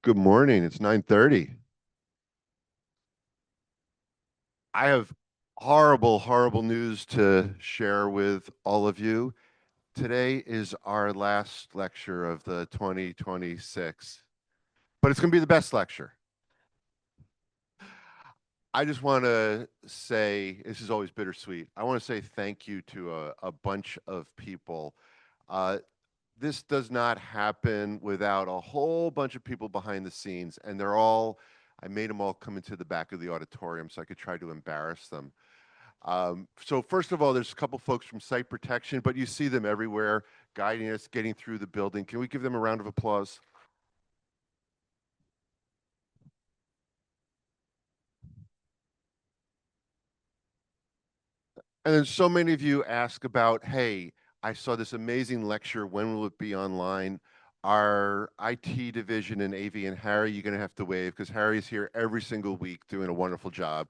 Good morning. It's 9:30. I have horrible, horrible news to share with all of you. Today is our last lecture of the 2026, but it's going to be the best lecture. I just want to say this is always bittersweet. I want to say thank you to a bunch of people. Uh, this does not happen without a whole bunch of people behind the scenes, and I made them all come into the back of the auditorium so I could try to embarrass them. So first of all, there's a couple folks from site protection, but you see them everywhere, guiding us, getting through the building. Can we give them a round of applause? And then so many of you ask about, hey, I saw this amazing lecture. When will it be online? Our IT division and AV and Harry, you're going to have to wave because Harry's here every single week doing a wonderful job.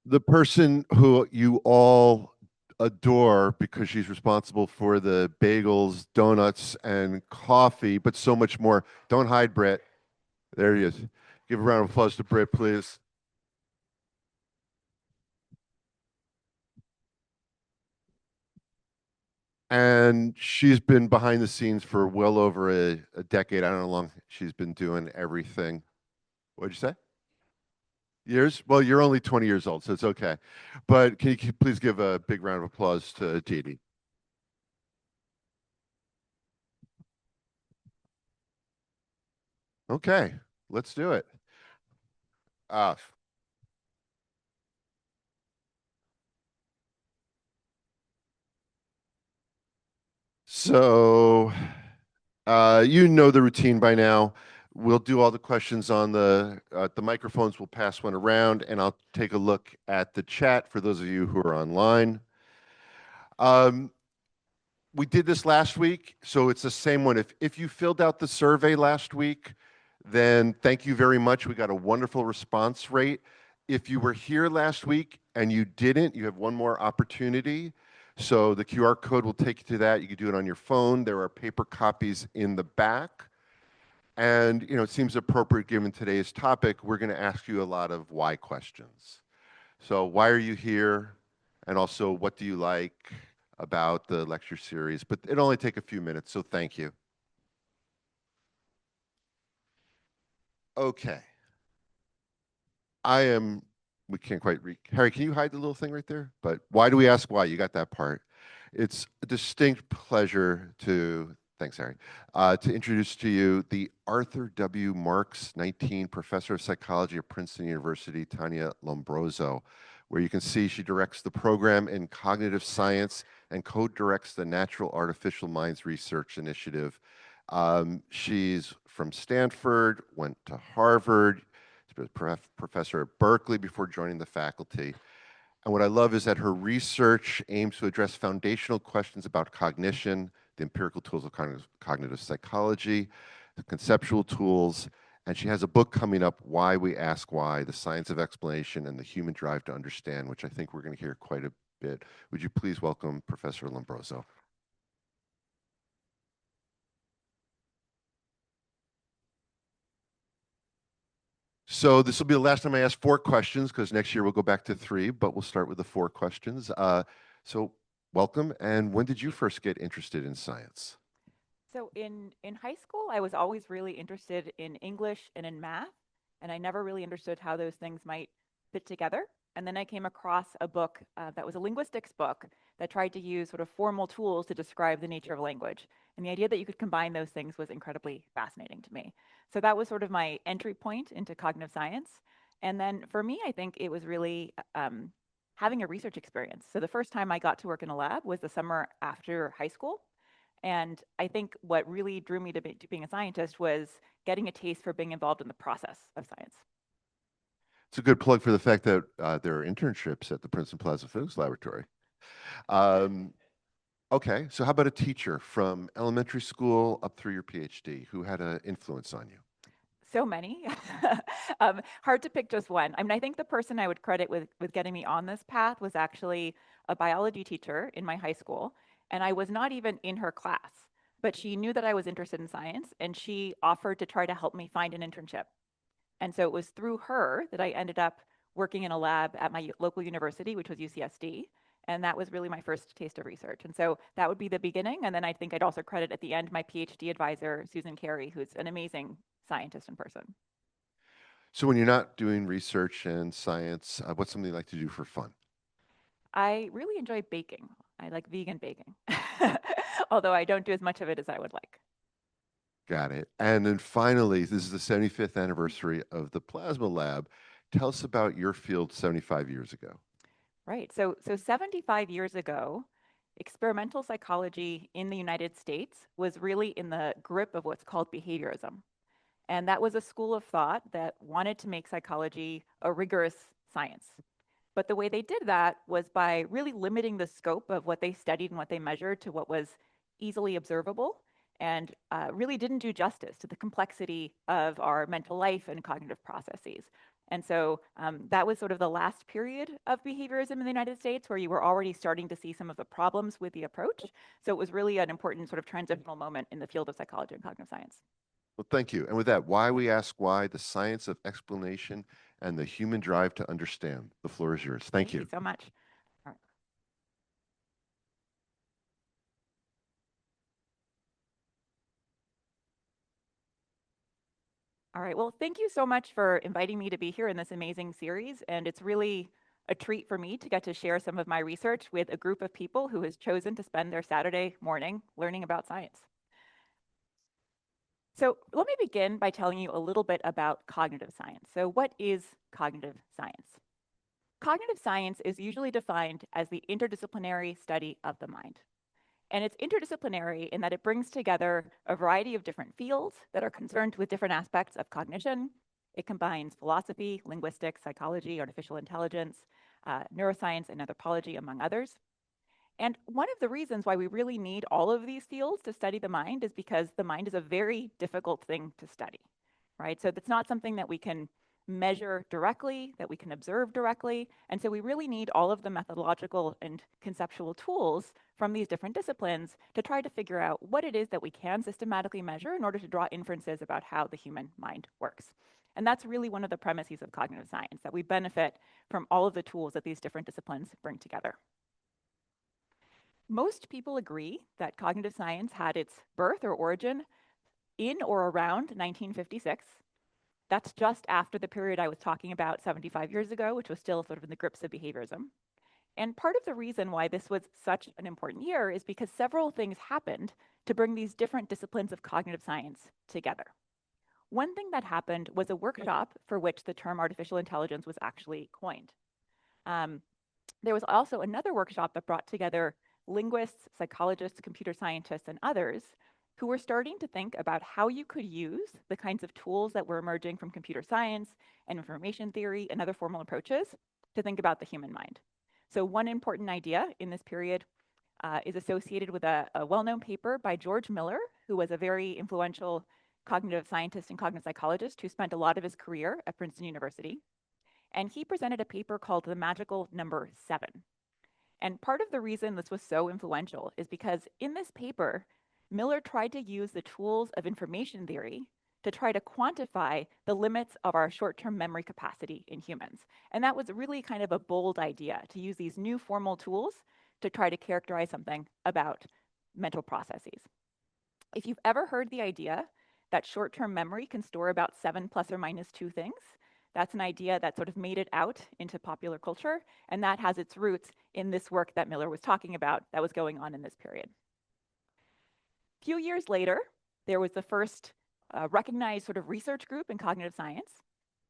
The person who you all adore because she's responsible for the bagels, donuts, and coffee, but so much more. Don't hide, Britt. There he is. Give a round of applause to Britt, please. And she's been behind the scenes for well over a decade. I don't know how long she's been doing everything. What'd you say? Years? Well, you're only 20 years old, so it's okay. But can you please give a big round of applause to Dee? Okay, let's do it. Uh, so you know the routine by now. We'll do all the questions on the microphones. We'll pass one around, and I'll take a look at the chat for those of you who are online. Um, we did this last week, so it's the same one. If you filled out the survey last week, then thank you very much. We got a wonderful response rate. If you were here last week and you didn't, you have one more opportunity. So the QR code will take you to that. You can do it on your phone. There are paper copies in the back. And it seems appropriate given today's topic. We're going to ask you a lot of why questions. So why are you here? And also, what do you like about the lecture series? But it'll only take a few minutes, so thank you. Okay. I am, we can't quite read. Harry, can you hide the little thing right there? But why do we ask why? You got that part. It's a distinct pleasure to, thanks, Harry, to introduce to you the Arthur W. Marks 19 Professor of Psychology at Princeton University, Tanya Lombroso, where you can see she directs the program in cognitive science and co-directs the Natural Artificial Minds Research Initiative. She's from Stanford, went to Harvard, she was professor at Berkeley before joining the faculty. And what I love is that her research aims to address foundational questions about cognition, the empirical tools of cognitive psychology, the conceptual tools, and she has a book coming up, Why We Ask Why, The Science of Explanation and the Human Drive to Understand, which I think we're going to hear quite a bit. Would you please welcome Professor Lombroso? So this will be the last time I ask four questions because next year we'll go back to three, but we'll start with the four questions. So welcome. And when did you first get interested in science? So in high school, I was always really interested in English and in math, and I never really understood how those things might fit together. And then I came across a book that was a linguistics book that tried to use sort of formal tools to describe the nature of language. And the idea that you could combine those things was incredibly fascinating to me. So that was sort of my entry point into cognitive science. And then for me, I think it was really having a research experience. So the first time I got to work in a lab was the summer after high school. And I think what really drew me to being a scientist was getting a taste for being involved in the process of science. It's a good plug for the fact that there are internships at the Princeton Plaza Physics Laboratory. Um, okay, so how about a teacher from elementary school up through your PhD who had an influence on you? So many. Hard to pick just one. I mean, I think the person I would credit with getting me on this path was actually a biology teacher in my high school. and I was not even in her class, but she knew that I was interested in science, and she offered to try to help me find an internship. And so it was through her that I ended up working in a lab at my local university, which was UCSD. And that was really my first taste of research. And so that would be the beginning. And then I think I'd also credit at the end my PhD advisor, Susan Carey, who's an amazing scientist and person. So when you're not doing research and science, what's something you like to do for fun? I really enjoy baking. I like vegan baking, although I don't do as much of it as I would like. Got it. And then finally, this is the 75th anniversary of the Plasma Lab. Tell us about your field 75 years ago. Right. So 75 years ago, experimental psychology in the United States was really in the grip of what's called behaviorism. And that was a school of thought that wanted to make psychology a rigorous science. But the way they did that was by really limiting the scope of what they studied and what they measured to what was easily observable, and really didn't do justice to the complexity of our mental life and cognitive processes. And so that was sort of the last period of behaviorism in the United States where you were already starting to see some of the problems with the approach. So it was really an important sort of transitional moment in the field of psychology and cognitive science. Well, thank you. And with that, why we ask why, the science of explanation and the human drive to understand. The floor is yours. Thank Thank you you. so much. All right. All right. Well, thank you so much for inviting me to be here in this amazing series. And it's really a treat for me to get to share some of my research with a group of people who has chosen to spend their Saturday morning learning about science. So let me begin by telling you a little bit about cognitive science. So what is cognitive science? Cognitive science is usually defined as the interdisciplinary study of the mind. And it's interdisciplinary in that it brings together a variety of different fields that are concerned with different aspects of cognition. It combines philosophy, linguistics, psychology, artificial intelligence, neuroscience, and anthropology, among others. And one of the reasons why we really need all of these fields to study the mind is because the mind is a very difficult thing to study, right? So that's not something that we can measure directly, that we can observe directly. And so we really need all of the methodological and conceptual tools from these different disciplines to try to figure out what it is that we can systematically measure in order to draw inferences about how the human mind works. And that's really one of the premises of cognitive science, that we benefit from all of the tools that these different disciplines bring together. Most people agree that cognitive science had its birth or origin in or around 1956. That's just after the period I was talking about 75 years ago, which was still sort of in the grips of behaviorism. And part of the reason why this was such an important year is because several things happened to bring these different disciplines of cognitive science together. One thing that happened was a workshop for which the term artificial intelligence was actually coined. Um, there was also another workshop that brought together linguists, psychologists, computer scientists, and others who were starting to think about how you could use the kinds of tools that were emerging from computer science and information theory and other formal approaches to think about the human mind. So one important idea in this period is associated with a well-known paper by George Miller, who was a very influential cognitive scientist and cognitive psychologist who spent a lot of his career at Princeton University. And he presented a paper called The Magical Number 7. And part of the reason this was so influential is because in this paper, Miller tried to use the tools of information theory to try to quantify the limits of our short-term memory capacity in humans. And that was really kind of a bold idea, to use these new formal tools to try to characterize something about mental processes. If you've ever heard the idea that short-term memory can store about 7 plus or minus 2 things, that's an idea that sort of made it out into popular culture, and that has its roots in this work that Miller was talking about that was going on in this period. A few years later, there was the first recognized sort of research group in cognitive science.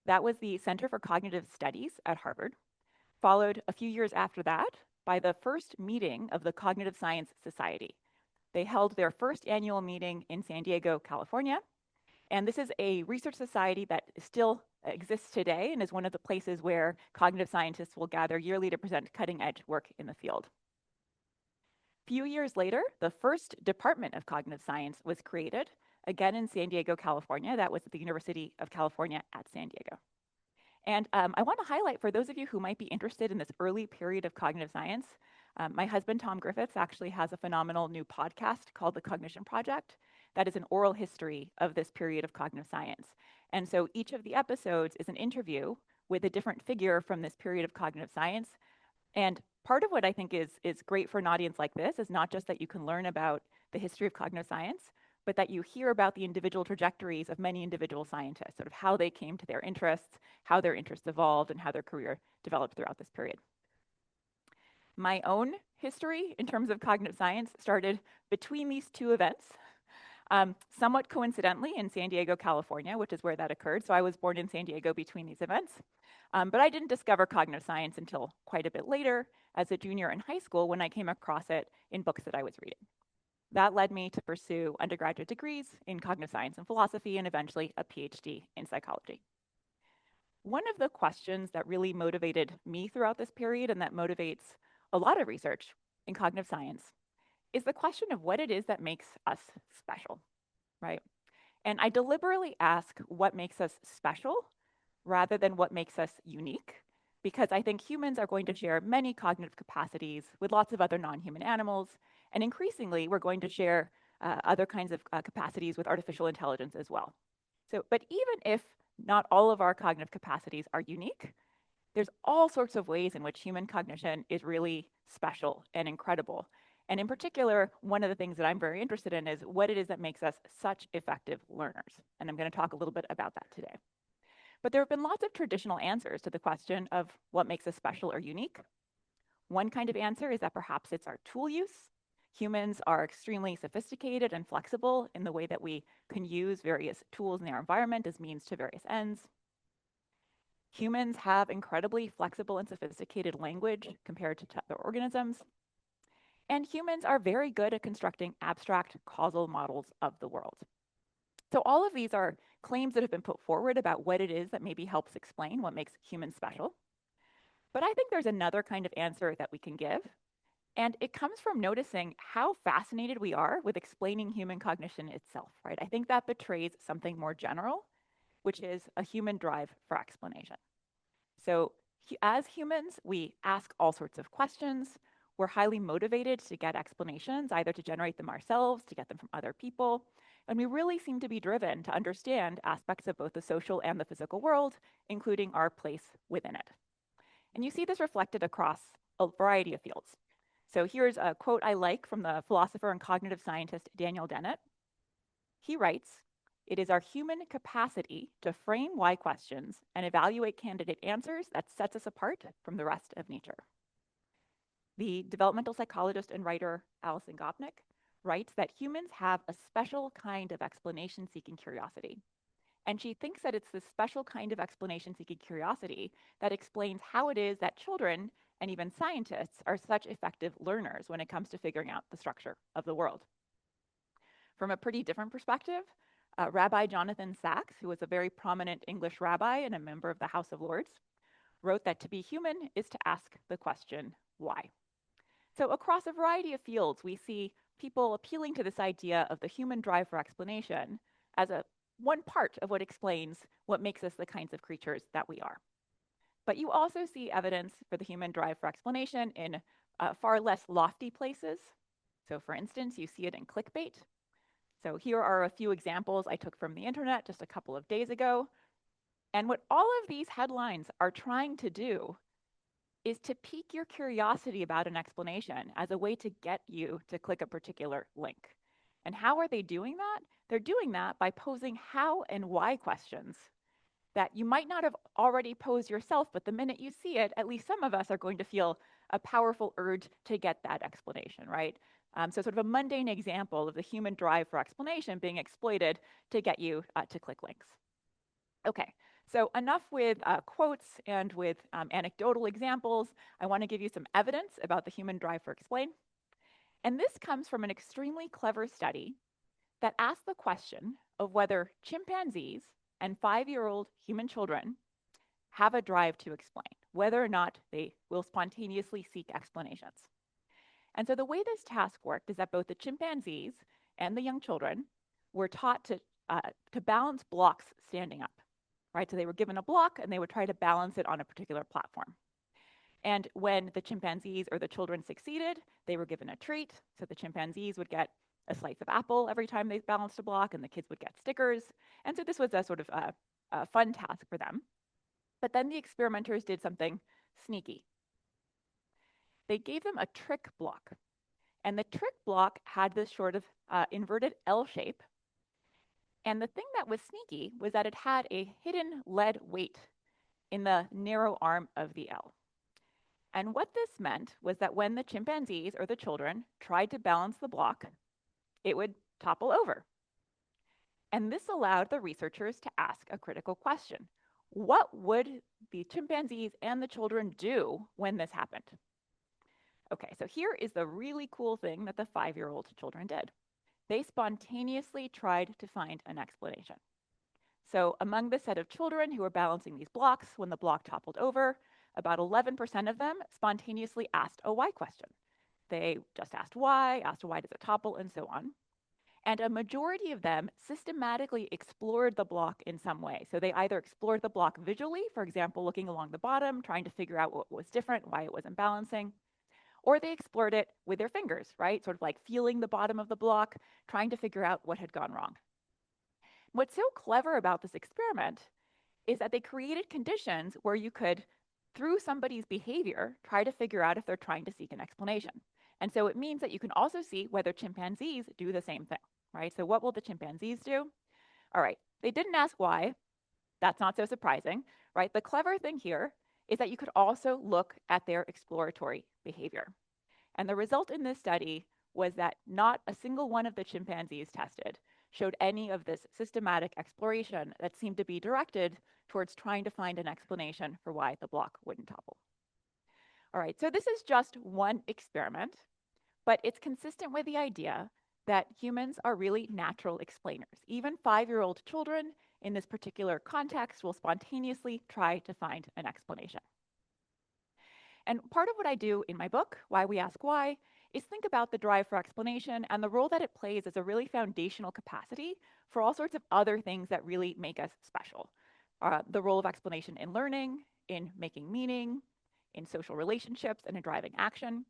That was the Center for Cognitive Studies at Harvard, followed a few years after that by the first meeting of the Cognitive Science Society. They held their first annual meeting in San Diego, California. And this is a research society that still exists today and is one of the places where cognitive scientists will gather yearly to present cutting edge work in the field. A few years later, the first department of cognitive science was created, again in San Diego, California. That was at the University of California at San Diego. And I want to highlight for those of you who might be interested in this early period of cognitive science, My husband, Tom Griffiths, actually has a phenomenal new podcast called The Cognition Project that is an oral history of this period of cognitive science. And so each of the episodes is an interview with a different figure from this period of cognitive science. And part of what I think is great for an audience like this is not just that you can learn about the history of cognitive science, but that you hear about the individual trajectories of many individual scientists, sort of how they came to their interests, how their interests evolved, and how their career developed throughout this period. My own history in terms of cognitive science started between these two events, somewhat coincidentally in San Diego, California, which is where that occurred. So I was born in San Diego between these events. But I didn't discover cognitive science until quite a bit later, as a junior in high school, when I came across it in books that I was reading. That led me to pursue undergraduate degrees in cognitive science and philosophy, and eventually a PhD in psychology. One of the questions that really motivated me throughout this period, and that motivates a lot of research in cognitive science, is the question of what it is that makes us special, right? And I deliberately ask what makes us special rather than what makes us unique, because I think humans are going to share many cognitive capacities with lots of other non-human animals, and increasingly we're going to share other kinds of capacities with artificial intelligence as well. So, but even if not all of our cognitive capacities are unique, there's all sorts of ways in which human cognition is really special and incredible. And in particular, one of the things that I'm very interested in is what it is that makes us such effective learners. And I'm going to talk a little bit about that today. But there have been lots of traditional answers to the question of what makes us special or unique. One kind of answer is that perhaps it's our tool use. Humans are extremely sophisticated and flexible in the way that we can use various tools in our environment as means to various ends. Humans have incredibly flexible and sophisticated language compared to other organisms. And humans are very good at constructing abstract causal models of the world. So all of these are claims that have been put forward about what it is that maybe helps explain what makes humans special. But I think there's another kind of answer that we can give. And it comes from noticing how fascinated we are with explaining human cognition itself, right? I think that betrays something more general, which is a human drive for explanation. So as humans, we ask all sorts of questions. We're highly motivated to get explanations, either to generate them ourselves, to get them from other people. And we really seem to be driven to understand aspects of both the social and the physical world, including our place within it. And you see this reflected across a variety of fields. So here's a quote I like from the philosopher and cognitive scientist Daniel Dennett. He writes, "It is our human capacity to frame why questions and evaluate candidate answers that sets us apart from the rest of nature." The developmental psychologist and writer Alison Gopnik writes that humans have a special kind of explanation-seeking curiosity. And she thinks that it's this special kind of explanation-seeking curiosity that explains how it is that children and even scientists are such effective learners when it comes to figuring out the structure of the world. From a pretty different perspective, Rabbi Jonathan Sacks, who was a very prominent English rabbi and a member of the House of Lords, wrote that to be human is to ask the question, why? So across a variety of fields, we see people appealing to this idea of the human drive for explanation as one part of what explains what makes us the kinds of creatures that we are. But you also see evidence for the human drive for explanation in far less lofty places. So for instance, you see it in clickbait. So here are a few examples I took from the internet just a couple of days ago. And what all of these headlines are trying to do is to pique your curiosity about an explanation as a way to get you to click a particular link. And how are they doing that? They're doing that by posing how and why questions that you might not have already posed yourself, but the minute you see it, at least some of us are going to feel a powerful urge to get that explanation, right? So sort of a mundane example of the human drive for explanation being exploited to get you to click links. Okay, so enough with quotes and with anecdotal examples. I want to give you some evidence about the human drive for explain. And this comes from an extremely clever study that asked the question of whether chimpanzees and 5-year-old human children have a drive to explain, whether or not they will spontaneously seek explanations. And so the way this task worked is that both the chimpanzees and the young children were taught to balance blocks standing up, right? So they were given a block and they would try to balance it on a particular platform. And when the chimpanzees or the children succeeded, they were given a treat. So the chimpanzees would get a slice of apple every time they balanced a block, and the kids would get stickers. And so this was a sort of a fun task for them. But then the experimenters did something sneaky. They gave them a trick block. And the trick block had this sort of inverted L shape. And the thing that was sneaky was that it had a hidden lead weight in the narrow arm of the L. And what this meant was that when the chimpanzees or the children tried to balance the block, it would topple over. And this allowed the researchers to ask a critical question. What would the chimpanzees and the children do when this happened? Okay, so here is the really cool thing that the 5-year-old children did. They spontaneously tried to find an explanation. So among the set of children who were balancing these blocks when the block toppled over, about 11% of them spontaneously asked a why question. They just asked why does it topple, and so on. And a majority of them systematically explored the block in some way. So they either explored the block visually, for example, looking along the bottom, trying to figure out what was different, why it wasn't balancing, or they explored it with their fingers, right? Sort of like feeling the bottom of the block, trying to figure out what had gone wrong. What's so clever about this experiment is that they created conditions where you could, through somebody's behavior, try to figure out if they're trying to seek an explanation. And so it means that you can also see whether chimpanzees do the same thing, right? So what will the chimpanzees do? All right, they didn't ask why. That's not so surprising, right? The clever thing here is that you could also look at their exploratory behavior. And the result in this study was that not a single one of the chimpanzees tested showed any of this systematic exploration that seemed to be directed towards trying to find an explanation for why the block wouldn't topple. All right, so this is just one experiment, but it's consistent with the idea that humans are really natural explainers. Even 5-year-old children in this particular context will spontaneously try to find an explanation. And part of what I do in my book, Why We Ask Why, is think about the drive for explanation and the role that it plays as a really foundational capacity for all sorts of other things that really make us special. The role of explanation in learning, in making meaning, in social relationships, and in driving action.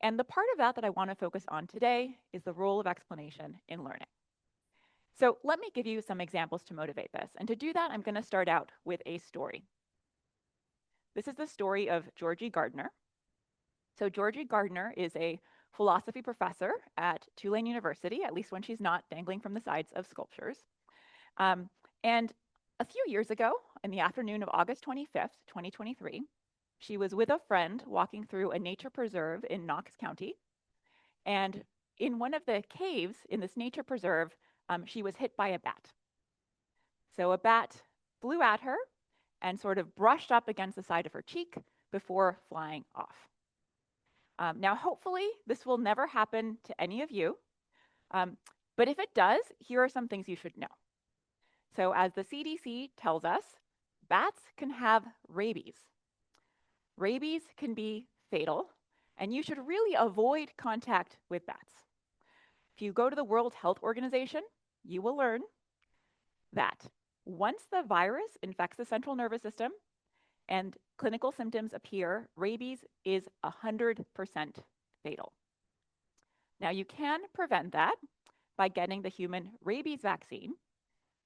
And the part of that that I want to focus on today is the role of explanation in learning. So let me give you some examples to motivate this. And to do that, I'm going to start out with a story. This is the story of Georgie Gardner. So Georgie Gardner is a philosophy professor at Tulane University, at least when she's not dangling from the sides of sculptures. And a few years ago, in the afternoon of August 25th, 2023, she was with a friend walking through a nature preserve in Knox County. And in one of the caves in this nature preserve, she was hit by a bat. So a bat flew at her and sort of brushed up against the side of her cheek before flying off. Now, hopefully, this will never happen to any of you. But if it does, here are some things you should know. So as the CDC tells us, bats can have rabies. Rabies can be fatal, and you should really avoid contact with bats. If you go to the World Health Organization, you will learn that once the virus infects the central nervous system and clinical symptoms appear, rabies is 100% fatal. Now, you can prevent that by getting the human rabies vaccine,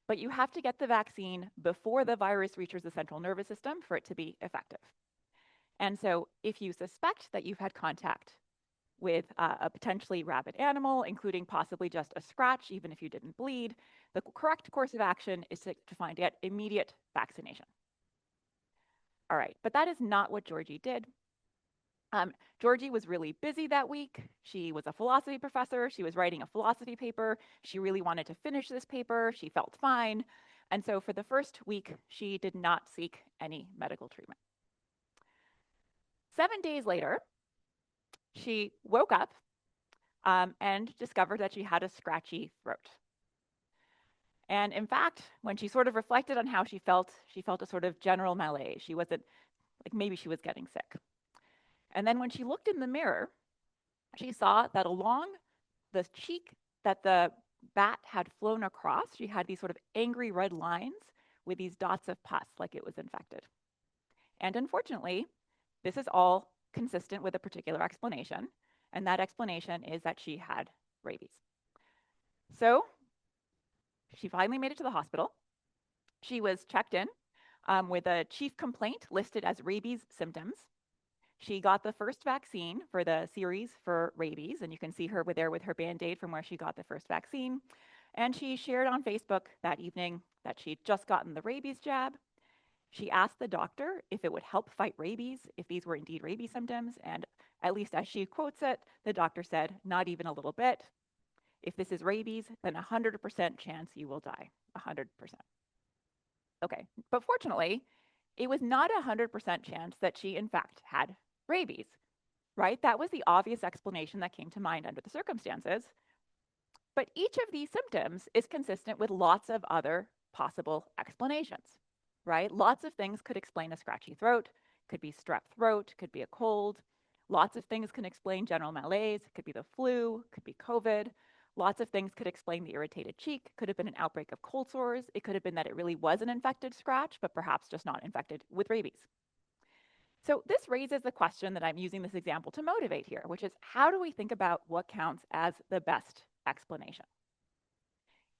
but you have to get the vaccine before the virus reaches the central nervous system for it to be effective. And so if you suspect that you've had contact with a potentially rabid animal, including possibly just a scratch, even if you didn't bleed, the correct course of action is to get immediate vaccination. All right, but that is not what Georgie did. Georgie was really busy that week. She was a philosophy professor. She was writing a philosophy paper. She really wanted to finish this paper. She felt fine. And so for the first week, she did not seek any medical treatment. 7 days later, she woke up and discovered that she had a scratchy throat. And in fact, when she sort of reflected on how she felt a sort of general malaise. She wasn't, like maybe she was getting sick. And then when she looked in the mirror, she saw that along the cheek that the bat had flown across, she had these sort of angry red lines with these dots of pus, like it was infected. And unfortunately, This is all consistent with a particular explanation, and that explanation is that she had rabies. So she finally made it to the hospital. She was checked in with a chief complaint listed as rabies symptoms. She got the first vaccine for the series for rabies, and you can see her there with her band-aid from where she got the first vaccine. And she shared on Facebook that evening that she'd just gotten the rabies jab. She asked the doctor if it would help fight rabies, if these were indeed rabies symptoms, and at least as she quotes it, the doctor said, not even a little bit. If this is rabies, then 100% chance you will die. 100%. Okay, but fortunately, it was not a 100% chance that she, in fact, had rabies, right? That was the obvious explanation that came to mind under the circumstances. But each of these symptoms is consistent with lots of other possible explanations, right? Lots of things could explain a scratchy throat, could be strep throat, could be a cold. Lots of things can explain general malaise, could be the flu, could be COVID. Lots of things could explain the irritated cheek, could have been an outbreak of cold sores. It could have been that it really was an infected scratch, but perhaps just not infected with rabies. So this raises the question that I'm using this example to motivate here, which is how do we think about what counts as the best explanation?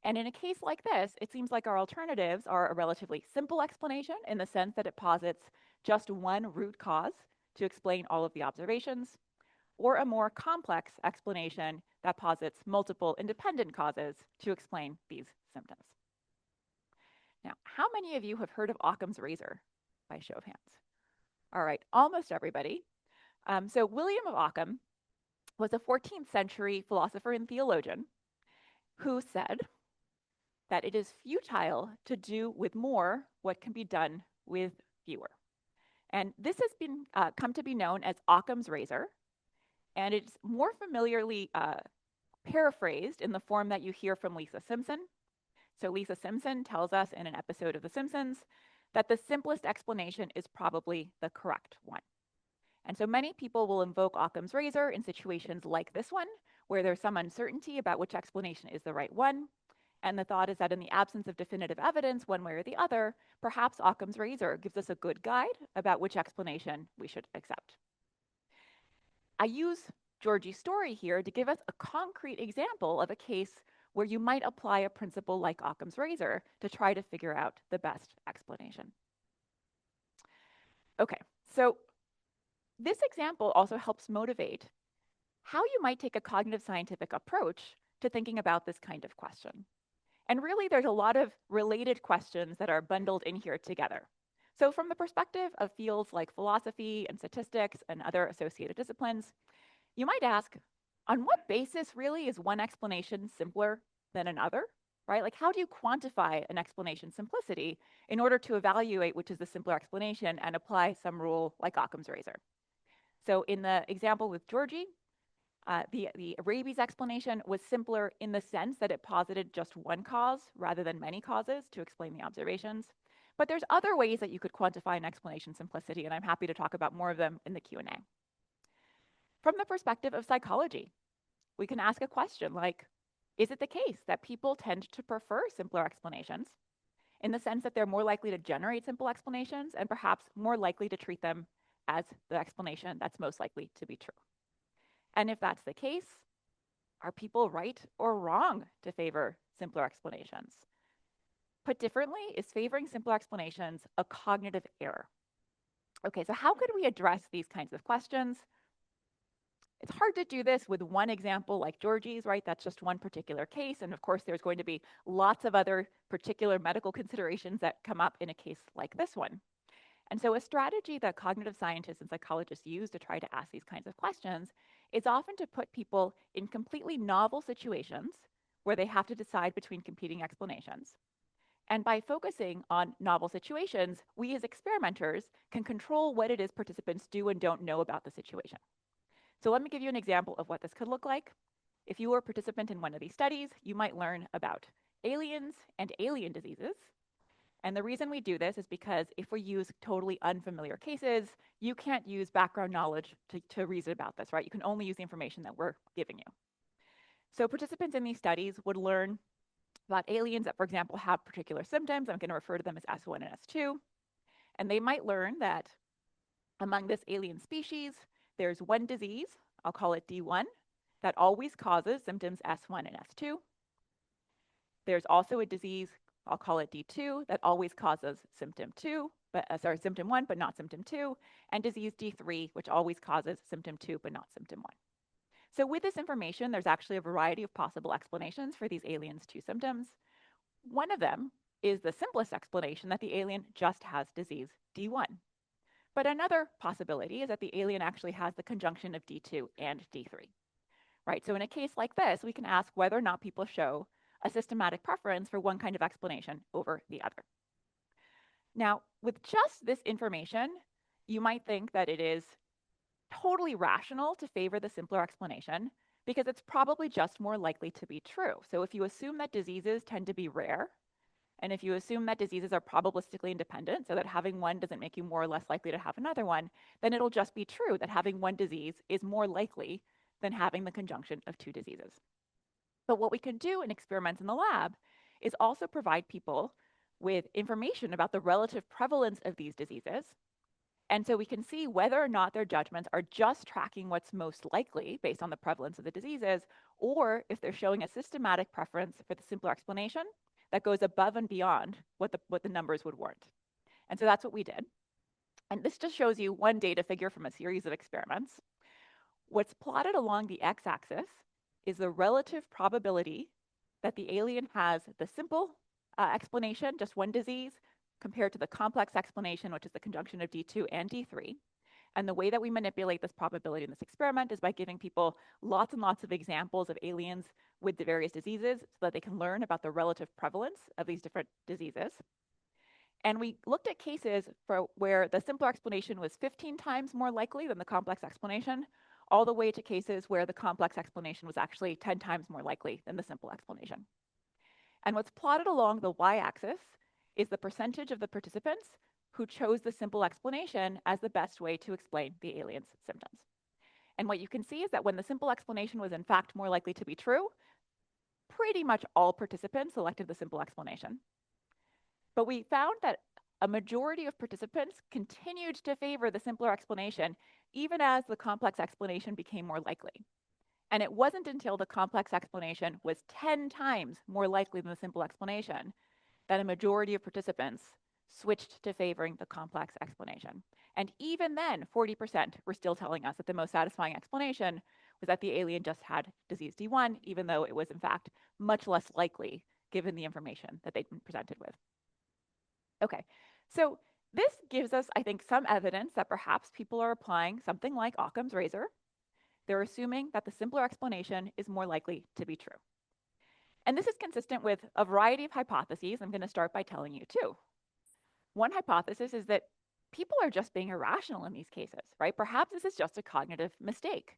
And in a case like this, it seems like our alternatives are a relatively simple explanation in the sense that it posits just one root cause to explain all of the observations, or a more complex explanation that posits multiple independent causes to explain these symptoms. Now, how many of you have heard of Occam's razor by show of hands? All right, almost everybody. So William of Ockham was a 14th century philosopher and theologian who said that it is futile to do with more what can be done with fewer. And this has been come to be known as Occam's razor, and it's more familiarly paraphrased in the form that you hear from Lisa Simpson. So Lisa Simpson tells us in an episode of The Simpsons that the simplest explanation is probably the correct one. And so many people will invoke Occam's razor in situations like this one, where there's some uncertainty about which explanation is the right one. And the thought is that in the absence of definitive evidence, one way or the other, perhaps Occam's razor gives us a good guide about which explanation we should accept. I use Georgie's story here to give us a concrete example of a case where you might apply a principle like Occam's razor to try to figure out the best explanation. Okay, so this example also helps motivate how you might take a cognitive scientific approach to thinking about this kind of question. And really, there's a lot of related questions that are bundled in here together. So from the perspective of fields like philosophy and statistics and other associated disciplines, you might ask, on what basis really is one explanation simpler than another, right? Like how do you quantify an explanation simplicity in order to evaluate which is the simpler explanation and apply some rule like Occam's razor? So in the example with Georgie, the rabies explanation was simpler in the sense that it posited just one cause rather than many causes to explain the observations. But there's other ways that you could quantify an explanation simplicity, and I'm happy to talk about more of them in the Q&A. From the perspective of psychology, we can ask a question like, is it the case that people tend to prefer simpler explanations in the sense that they're more likely to generate simple explanations and perhaps more likely to treat them as the explanation that's most likely to be true? And if that's the case, are people right or wrong to favor simpler explanations? Put differently, is favoring simpler explanations a cognitive error? Okay, so how could we address these kinds of questions? It's hard to do this with one example like Georgie's, right? That's just one particular case. And of course, there's going to be lots of other particular medical considerations that come up in a case like this one. And so a strategy that cognitive scientists and psychologists use to try to ask these kinds of questions is often to put people in completely novel situations where they have to decide between competing explanations. And by focusing on novel situations, we as experimenters can control what it is participants do and don't know about the situation. So let me give you an example of what this could look like. If you were a participant in one of these studies, you might learn about aliens and alien diseases. And the reason we do this is because if we use totally unfamiliar cases, you can't use background knowledge to reason about this, right? You can only use the information that we're giving you. So participants in these studies would learn about aliens that, for example, have particular symptoms. I'm going to refer to them as S1 and S2. And they might learn that Among this alien species, there's one disease, I'll call it D1, that always causes symptoms S1 and S2. There's also a disease, I'll call it D2, that always causes symptom 2, symptom 1, but not symptom 2, and disease D3, which always causes symptom 2, but not symptom 1. So with this information, there's actually a variety of possible explanations for these aliens' two symptoms. One of them is the simplest explanation that the alien just has disease D1. But another possibility is that the alien actually has the conjunction of D2 and D3, right? So in a case like this, we can ask whether or not people show a systematic preference for one kind of explanation over the other. Now, with just this information, you might think that it is totally rational to favor the simpler explanation because it's probably just more likely to be true. So if you assume that diseases tend to be rare, and if you assume that diseases are probabilistically independent, so that having one doesn't make you more or less likely to have another one, then it'll just be true that having one disease is more likely than having the conjunction of two diseases. But what we can do in experiments in the lab is also provide people with information about the relative prevalence of these diseases. And so we can see whether or not their judgments are just tracking what's most likely based on the prevalence of the diseases, or if they're showing a systematic preference for the simpler explanation that goes above and beyond what the numbers would warrant. And so that's what we did. And this just shows you one data figure from a series of experiments. What's plotted along the x-axis is the relative probability that the alien has the simple explanation, just one disease, compared to the complex explanation, which is the conjunction of D2 and D3. And the way that we manipulate this probability in this experiment is by giving people lots and lots of examples of aliens with the various diseases so that they can learn about the relative prevalence of these different diseases. And we looked at cases for where the simpler explanation was 15 times more likely than the complex explanation, all the way to cases where the complex explanation was actually 10 times more likely than the simple explanation. And what's plotted along the y-axis is the percentage of the participants who chose the simple explanation as the best way to explain the alien's symptoms. And what you can see is that when the simple explanation was in fact more likely to be true, pretty much all participants selected the simple explanation. But we found that a majority of participants continued to favor the simpler explanation, even as the complex explanation became more likely. And it wasn't until the complex explanation was 10 times more likely than the simple explanation that a majority of participants switched to favoring the complex explanation. And even then, 40% were still telling us that the most satisfying explanation was that the alien just had disease D1, even though it was in fact much less likely given the information that they'd been presented with. Okay, so this gives us, I think, some evidence that perhaps people are applying something like Occam's razor. They're assuming that the simpler explanation is more likely to be true. And this is consistent with a variety of hypotheses. I'm going to start by telling you two. One hypothesis is that people are just being irrational in these cases, right? Perhaps this is just a cognitive mistake.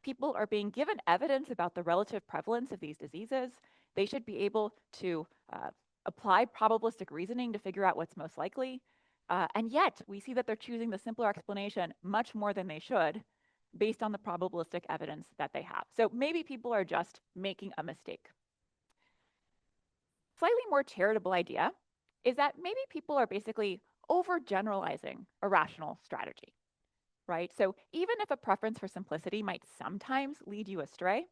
People are being given evidence about the relative prevalence of these diseases. They should be able to apply probabilistic reasoning to figure out what's most likely. And yet, we see that they're choosing the simpler explanation much more than they should based on the probabilistic evidence that they have. So maybe people are just making a mistake. Slightly more charitable idea is that maybe people are basically overgeneralizing a rational strategy, right? So even if a preference for simplicity might sometimes lead you astray,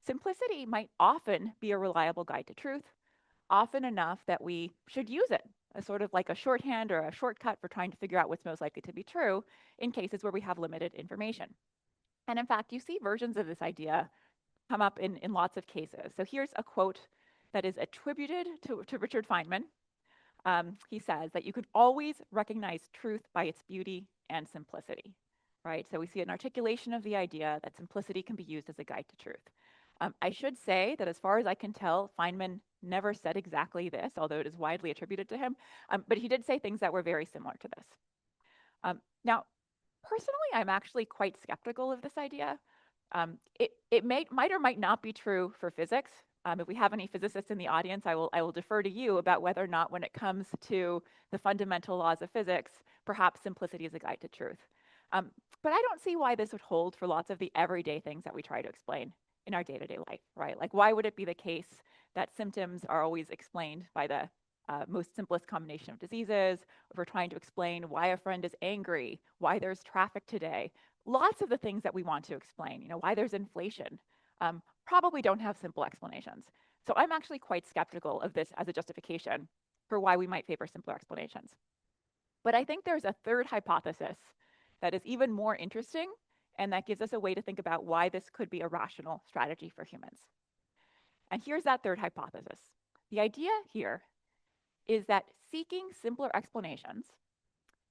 simplicity might often be a reliable guide to truth, often enough that we should use it as sort of like a shorthand or a shortcut for trying to figure out what's most likely to be true in cases where we have limited information. And in fact, you see versions of this idea come up in lots of cases. So here's a quote that is attributed to Richard Feynman. He says that you can always recognize truth by its beauty and simplicity, right? So we see an articulation of the idea that simplicity can be used as a guide to truth. I should say that as far as I can tell, Feynman never said exactly this, although it is widely attributed to him, but he did say things that were very similar to this. Now, personally, I'm actually quite skeptical of this idea. It might or might not be true for physics. If we have any physicists in the audience, I will defer to you about whether or not when it comes to the fundamental laws of physics, perhaps simplicity is a guide to truth. But I don't see why this would hold for lots of the everyday things that we try to explain in our day-to-day life, right? Like, why would it be the case that symptoms are always explained by the most simplest combination of diseases, if we're trying to explain why a friend is angry, why there's traffic today, lots of the things that we want to explain, why there's inflation, probably don't have simple explanations. So I'm actually quite skeptical of this as a justification for why we might favor simpler explanations. But I think there's a third hypothesis that is even more interesting and that gives us a way to think about why this could be a rational strategy for humans. And here's that third hypothesis. The idea here is that seeking simpler explanations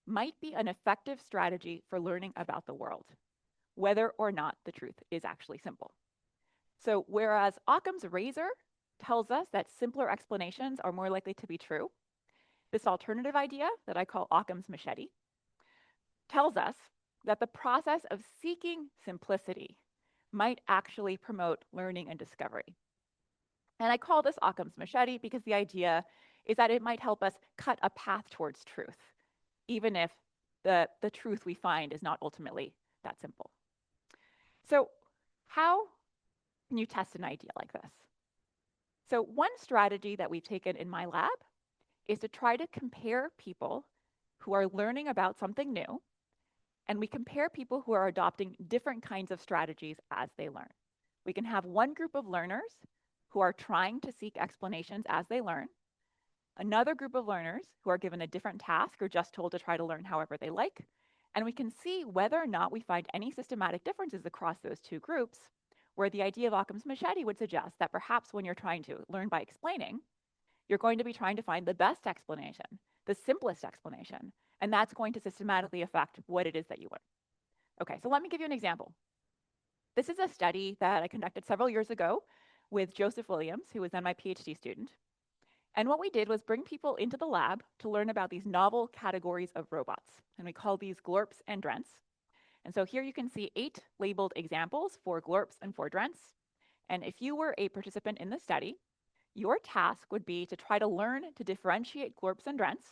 might be an effective strategy for learning about the world, whether or not the truth is actually simple. So whereas Occam's razor tells us that simpler explanations are more likely to be true, this alternative idea that I call Occam's machete tells us that the process of seeking simplicity might actually promote learning and discovery. And I call this Occam's machete because the idea is that it might help us cut a path towards truth, even if the truth we find is not ultimately that simple. So, how can you test an idea like this? So, one strategy that we've taken in my lab is to try to compare people who are learning about something new, and we compare people who are adopting different kinds of strategies as they learn. We can have one group of learners who are trying to seek explanations as they learn, another group of learners who are given a different task or just told to try to learn however they like, and we can see whether or not we find any systematic differences across those two groups, where the idea of Occam's machete would suggest that perhaps when you're trying to learn by explaining, you're going to be trying to find the best explanation, the simplest explanation, and that's going to systematically affect what it is that you learn. Okay, so let me give you an example. This is a study that I conducted several years ago with Joseph Williams, who was then my PhD student. And what we did was bring people into the lab to learn about these novel categories of robots. And we call these glorps and drents. And so here you can see 8 labeled examples for glorps and for drents. And if you were a participant in the study, your task would be to try to learn to differentiate glorps and drents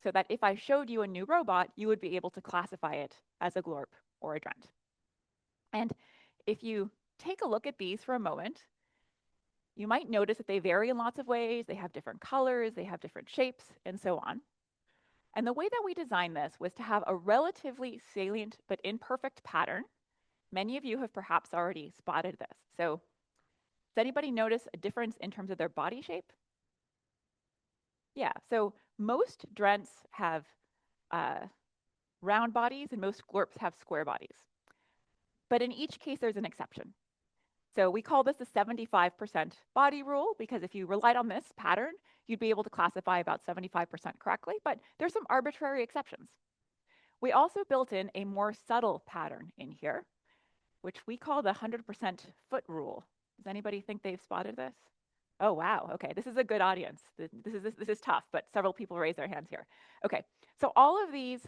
so that if I showed you a new robot, you would be able to classify it as a glorp or a drent. And if you take a look at these for a moment, you might notice that they vary in lots of ways. They have different colors, they have different shapes, and so on. And the way that we designed this was to have a relatively salient but imperfect pattern. Many of you have perhaps already spotted this. So does anybody notice a difference in terms of their body shape? Yeah, so most drents have round bodies and most glorps have square bodies. But in each case, there's an exception. So we call this the 75% body rule because if you relied on this pattern, you'd be able to classify about 75% correctly, but there's some arbitrary exceptions. We also built in a more subtle pattern in here, which we call the 100% foot rule. Does anybody think they've spotted this? Oh, wow. Okay, this is a good audience. This is tough, but several people raise their hands here. Okay, so all of these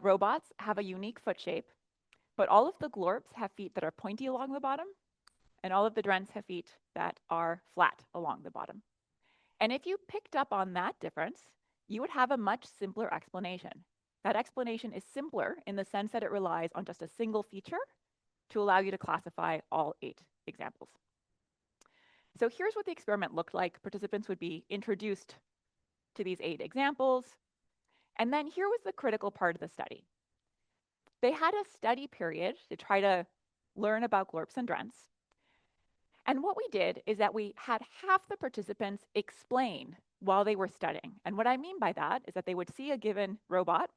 robots have a unique foot shape, but all of the glorps have feet that are pointy along the bottom, and all of the drents have feet that are flat along the bottom. And if you picked up on that difference, you would have a much simpler explanation. That explanation is simpler in the sense that it relies on just a single feature to allow you to classify all 8 examples. So here's what the experiment looked like. Participants would be introduced to these 8 examples. And then here was the critical part of the study. They had a study period to try to learn about glorps and drents. And what we did is that we had half the participants explain while they were studying. And what I mean by that is that they would see a given robot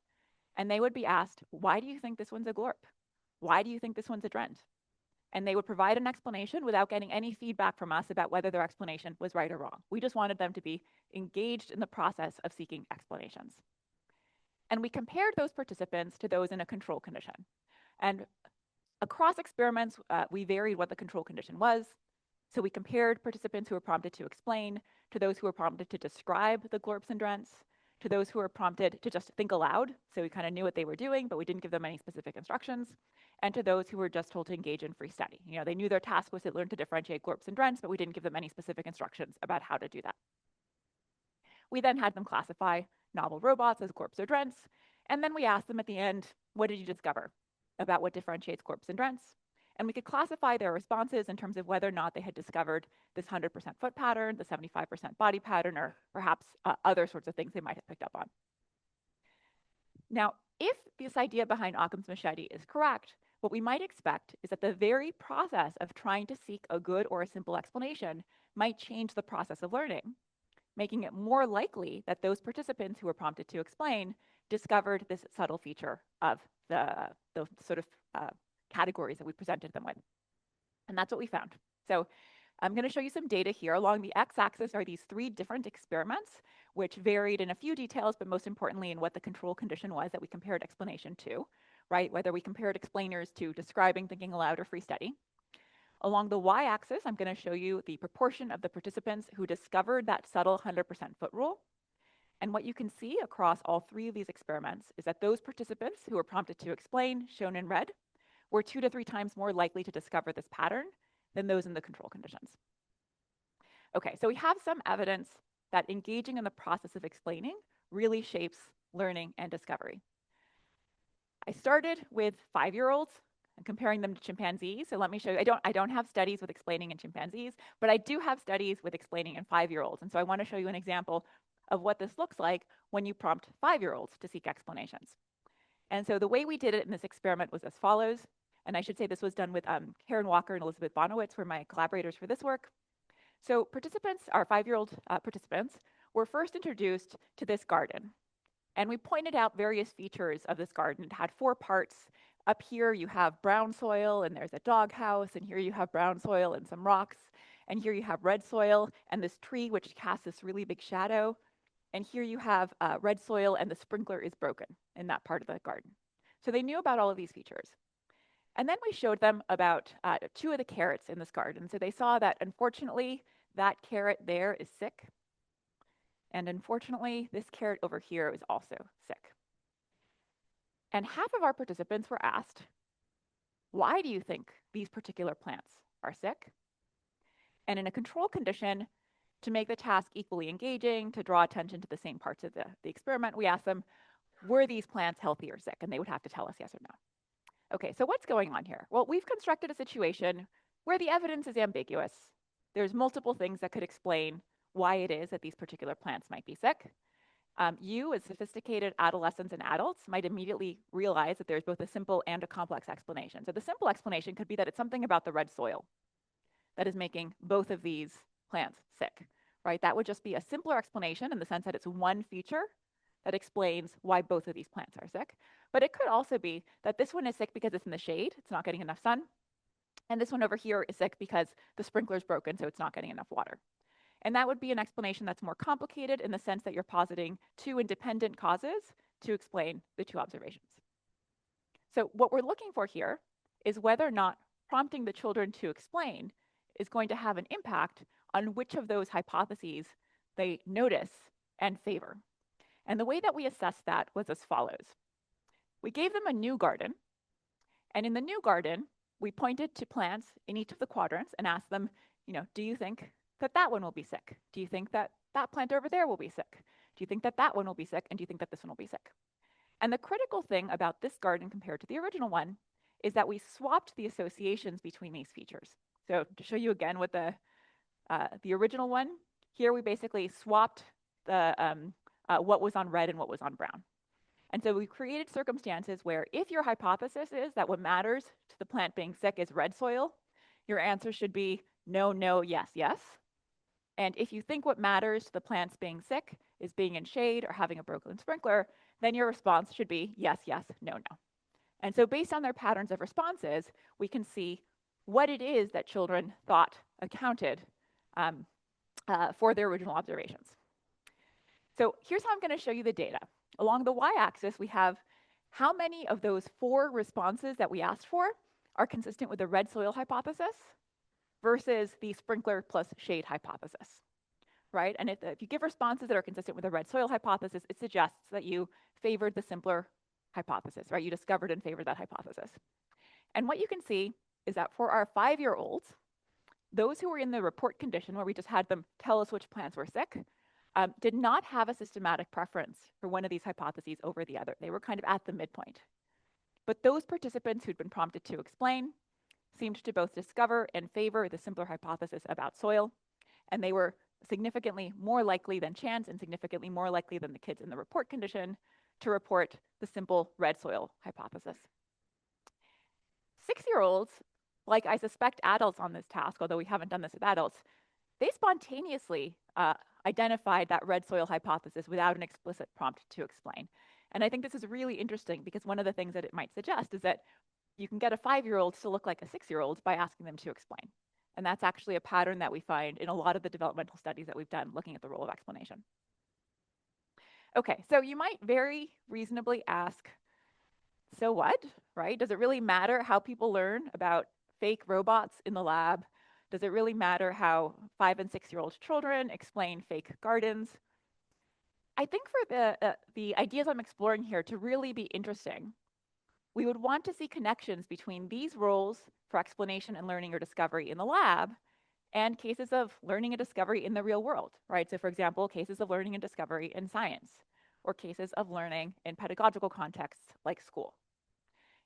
and they would be asked, why do you think this one's a glorp? Why do you think this one's a drent? And they would provide an explanation without getting any feedback from us about whether their explanation was right or wrong. We just wanted them to be engaged in the process of seeking explanations. And we compared those participants to those in a control condition. And across experiments, we varied what the control condition was. So we compared participants who were prompted to explain to those who were prompted to describe the glorps and drents, to those who were prompted to just think aloud. So we kind of knew what they were doing, but we didn't give them any specific instructions. And to those who were just told to engage in free study. They knew their task was to learn to differentiate glorps and drents, but we didn't give them any specific instructions about how to do that. We then had them classify novel robots as glorps or drents. And then we asked them at the end, what did you discover about what differentiates glorps and drents? And we could classify their responses in terms of whether or not they had discovered this 100% foot pattern, the 75% body pattern, or perhaps other sorts of things they might have picked up on. Now, if this idea behind Occam's machete is correct, what we might expect is that the very process of trying to seek a good or a simple explanation might change the process of learning, making it more likely that those participants who were prompted to explain discovered this subtle feature of the sort of categories that we presented them with. And that's what we found. So I'm going to show you some data here. Along the x-axis are these 3 different experiments, which varied in a few details, but most importantly in what the control condition was that we compared explanation to, right? Whether we compared explainers to describing, thinking aloud, or free study. Along the y-axis, I'm going to show you the proportion of the participants who discovered that subtle 100% foot rule. And what you can see across all 3 of these experiments is that those participants who were prompted to explain, shown in red, were 2 to 3 times more likely to discover this pattern than those in the control conditions. Okay, so we have some evidence that engaging in the process of explaining really shapes learning and discovery. I started with 5-year-olds and comparing them to chimpanzees. So let me show you. I don't have studies with explaining in chimpanzees, but I do have studies with explaining in 5-year-olds. And so I want to show you an example of what this looks like when you prompt 5-year-olds to seek explanations. And so the way we did it in this experiment was as follows. And I should say this was done with Karen Walker and Elizabeth Bonowitz, were my collaborators for this work. So participants, our 5-year-old participants, were first introduced to this garden. And we pointed out various features of this garden. It had 4 parts. Up here you have brown soil and there's a doghouse, and here you have brown soil and some rocks, and here you have red soil and this tree which casts this really big shadow, and here you have red soil and the sprinkler is broken in that part of the garden. So they knew about all of these features. And then we showed them about 2 of the carrots in this garden. So they saw that unfortunately that carrot there is sick, and unfortunately this carrot over here is also sick. And half of our participants were asked, why do you think these particular plants are sick? And in a control condition, to make the task equally engaging, to draw attention to the same parts of the experiment, we asked them, were these plants healthy or sick? And they would have to tell us yes or no. Okay, so what's going on here? Well, we've constructed a situation where the evidence is ambiguous. There's multiple things that could explain why it is that these particular plants might be sick. You, as sophisticated adolescents and adults, might immediately realize that there's both a simple and a complex explanation. So the simple explanation could be that it's something about the red soil that is making both of these plants sick, right? That would just be a simpler explanation in the sense that it's one feature that explains why both of these plants are sick. But it could also be that this one is sick because it's in the shade, it's not getting enough sun, and this one over here is sick because the sprinkler's broken, so it's not getting enough water. And that would be an explanation that's more complicated in the sense that you're positing 2 independent causes to explain the 2 observations. So what we're looking for here is whether or not prompting the children to explain is going to have an impact on which of those hypotheses they notice and favor. And the way that we assessed that was as follows. We gave them a new garden, and in the new garden, we pointed to plants in each of the quadrants and asked them, do you think that that one will be sick? Do you think that that plant over there will be sick? Do you think that that one will be sick? And do you think that this one will be sick? And the critical thing about this garden compared to the original one is that we swapped the associations between these features. So to show you again with the original one, here we basically swapped the what was on red and what was on brown. And so we created circumstances where if your hypothesis is that what matters to the plant being sick is red soil, your answer should be no, no, yes, yes. And if you think what matters to the plants being sick is being in shade or having a broken sprinkler, then your response should be yes, yes, no, no. And so based on their patterns of responses, we can see what it is that children thought accounted for their original observations. So here's how I'm going to show you the data. Along the y-axis, we have how many of those 4 responses that we asked for are consistent with the red soil hypothesis versus the sprinkler plus shade hypothesis, right? And if you give responses that are consistent with the red soil hypothesis, it suggests that you favored the simpler hypothesis, right? You discovered and favored that hypothesis. And what you can see is that for our 5-year-olds, those who were in the report condition where we just had them tell us which plants were sick, did not have a systematic preference for one of these hypotheses over the other. They were kind of at the midpoint. But those participants who'd been prompted to explain seemed to both discover and favor the simpler hypothesis about soil, and they were significantly more likely than chance and significantly more likely than the kids in the report condition to report the simple red soil hypothesis. 6-year-olds, like I suspect adults on this task, although we haven't done this with adults, they spontaneously identified that red soil hypothesis without an explicit prompt to explain. And I think this is really interesting because one of the things that it might suggest is that you can get a 5-year-old to look like a 6-year-old by asking them to explain. And that's actually a pattern that we find in a lot of the developmental studies that we've done looking at the role of explanation. Okay, so you might very reasonably ask, so what, right? Does it really matter how people learn about fake robots in the lab? Does it really matter how 5 and 6-year-old children explain fake gardens? I think for the ideas I'm exploring here to really be interesting, we would want to see connections between these roles for explanation and learning or discovery in the lab and cases of learning and discovery in the real world, right? So for example, cases of learning and discovery in science, or cases of learning in pedagogical contexts like school.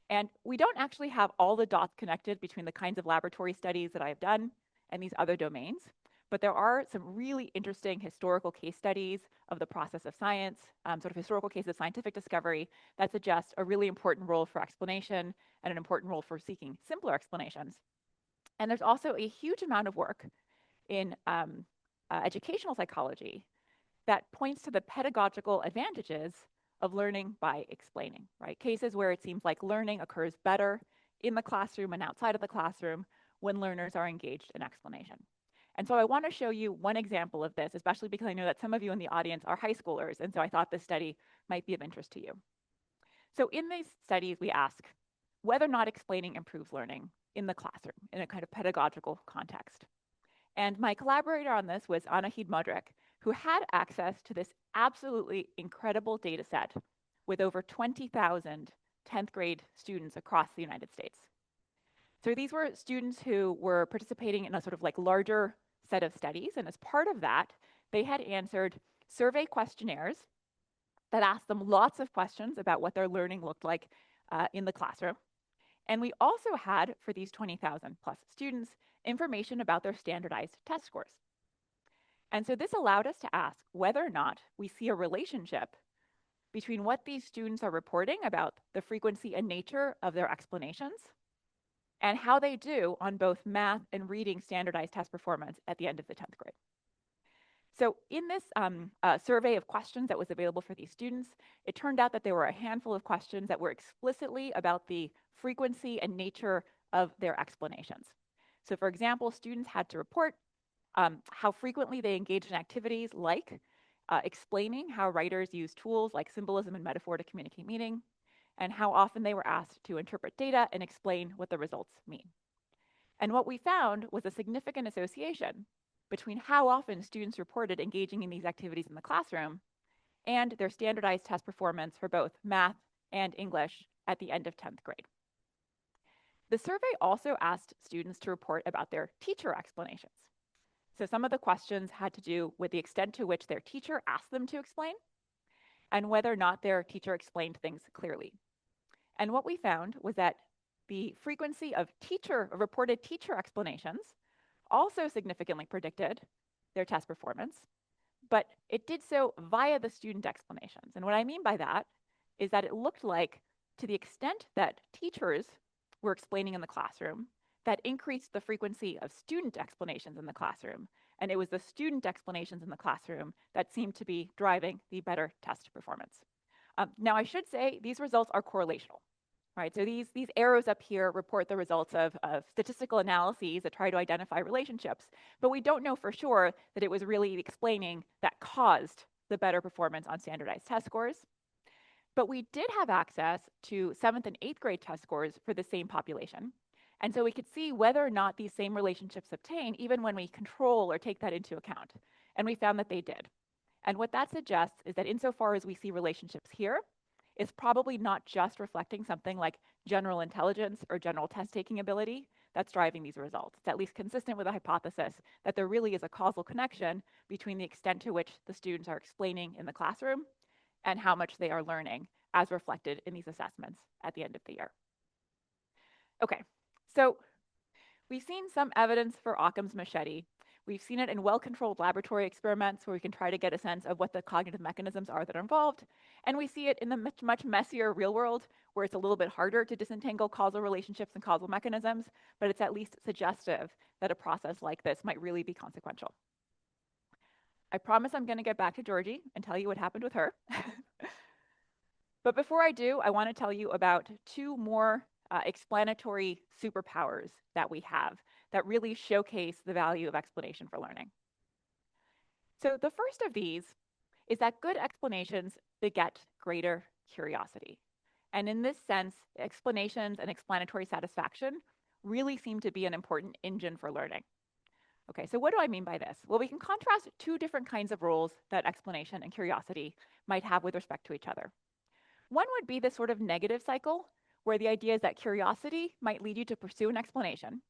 And we don't actually have all the dots connected between the kinds of laboratory studies that I have done and these other domains, but there are some really interesting historical case studies of the process of science, sort of historical cases of scientific discovery that suggest a really important role for explanation and an important role for seeking simpler explanations. And there's also a huge amount of work in educational psychology that points to the pedagogical advantages of learning by explaining, right? Cases where it seems like learning occurs better in the classroom and outside of the classroom when learners are engaged in explanation. And so I want to show you one example of this, especially because I know that some of you in the audience are high schoolers, and so I thought this study might be of interest to you. So in these studies, we ask whether or not explaining improves learning in the classroom in a kind of pedagogical context. And my collaborator on this was Anahid Modric, who had access to this absolutely incredible data set with over 20,000 10th grade students across the United States. So these were students who were participating in a sort of like larger set of studies. And as part of that, they had answered survey questionnaires that asked them lots of questions about what their learning looked like in the classroom. And we also had, for these 20,000 plus students, information about their standardized test scores. And so this allowed us to ask whether or not we see a relationship between what these students are reporting about the frequency and nature of their explanations and how they do on both math and reading standardized test performance at the end of the 10th grade. So in this survey of questions that was available for these students, it turned out that there were a handful of questions that were explicitly about the frequency and nature of their explanations. So for example, students had to report how frequently they engaged in activities like explaining how writers use tools like symbolism and metaphor to communicate meaning, and how often they were asked to interpret data and explain what the results mean. And what we found was a significant association between how often students reported engaging in these activities in the classroom and their standardized test performance for both math and English at the end of 10th grade. The survey also asked students to report about their teacher explanations. So some of the questions had to do with the extent to which their teacher asked them to explain and whether or not their teacher explained things clearly. And what we found was that the frequency of reported teacher explanations also significantly predicted their test performance, but it did so via the student explanations. And what I mean by that is that it looked like, to the extent that teachers were explaining in the classroom, that increased the frequency of student explanations in the classroom. And it was the student explanations in the classroom that seemed to be driving the better test performance. Now, I should say these results are correlational. Right, so these arrows up here report the results of statistical analyses that try to identify relationships, but we don't know for sure that it was really explaining that caused the better performance on standardized test scores. But we did have access to 7th and 8th grade test scores for the same population. And so we could see whether or not these same relationships obtain even when we control or take that into account. And we found that they did. And what that suggests is that insofar as we see relationships here, it's probably not just reflecting something like general intelligence or general test-taking ability that's driving these results. It's at least consistent with the hypothesis that there really is a causal connection between the extent to which the students are explaining in the classroom and how much they are learning as reflected in these assessments at the end of the year. Okay, so We've seen some evidence for Occam's machete. We've seen it in well-controlled laboratory experiments where we can try to get a sense of what the cognitive mechanisms are that are involved. And we see it in the much messier real world where it's a little bit harder to disentangle causal relationships and causal mechanisms, but it's at least suggestive that a process like this might really be consequential. I promise I'm going to get back to Georgie and tell you what happened with her. But before I do, I want to tell you about two more explanatory superpowers that we have that really showcase the value of explanation for learning. So the first of these is that good explanations beget greater curiosity. And in this sense, explanations and explanatory satisfaction really seem to be an important engine for learning. Okay, so what do I mean by this? Well, we can contrast two different kinds of roles that explanation and curiosity might have with respect to each other. One would be this sort of negative cycle where the idea is that curiosity might lead you to pursue an explanation.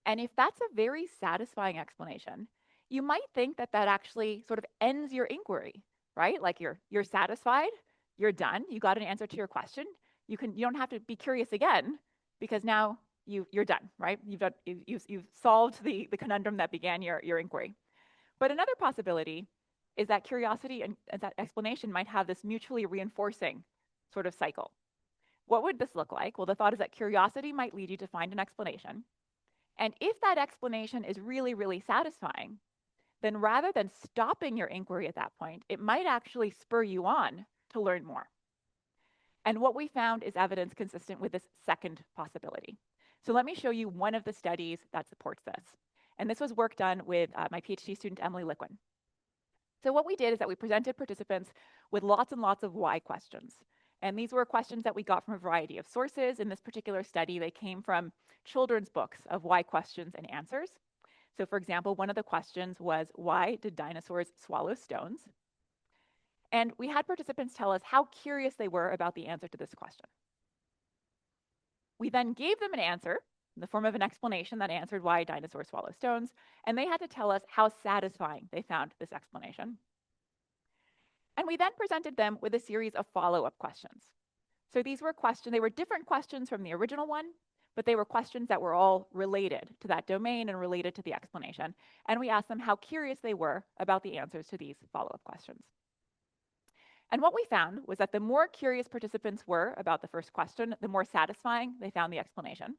And if that's a very satisfying explanation, you might think that that actually sort of ends your inquiry, right? Like you're satisfied, you're done, you got an answer to your question. You don't have to be curious again because now you're done, right? You've solved the conundrum that began your inquiry. But another possibility is that curiosity and that explanation might have this mutually reinforcing sort of cycle. What would this look like? Well, the thought is that curiosity might lead you to find an explanation. And if that explanation is really, really satisfying, then rather than stopping your inquiry at that point, it might actually spur you on to learn more. And what we found is evidence consistent with this second possibility. So let me show you one of the studies that supports this. And this was work done with my PhD student, Emily Liquin. So what we did is that we presented participants with lots and lots of why questions. And these were questions that we got from a variety of sources. In this particular study, they came from children's books of why questions and answers. So for example, one of the questions was, why did dinosaurs swallow stones? And we had participants tell us how curious they were about the answer to this question. We then gave them an answer in the form of an explanation that answered why dinosaurs swallow stones, and they had to tell us how satisfying they found this explanation. And we then presented them with a series of follow-up questions. So these were questions, they were different questions from the original one, but they were questions that were all related to that domain and related to the explanation. And we asked them how curious they were about the answers to these follow-up questions. And what we found was that the more curious participants were about the first question, the more satisfying they found the explanation.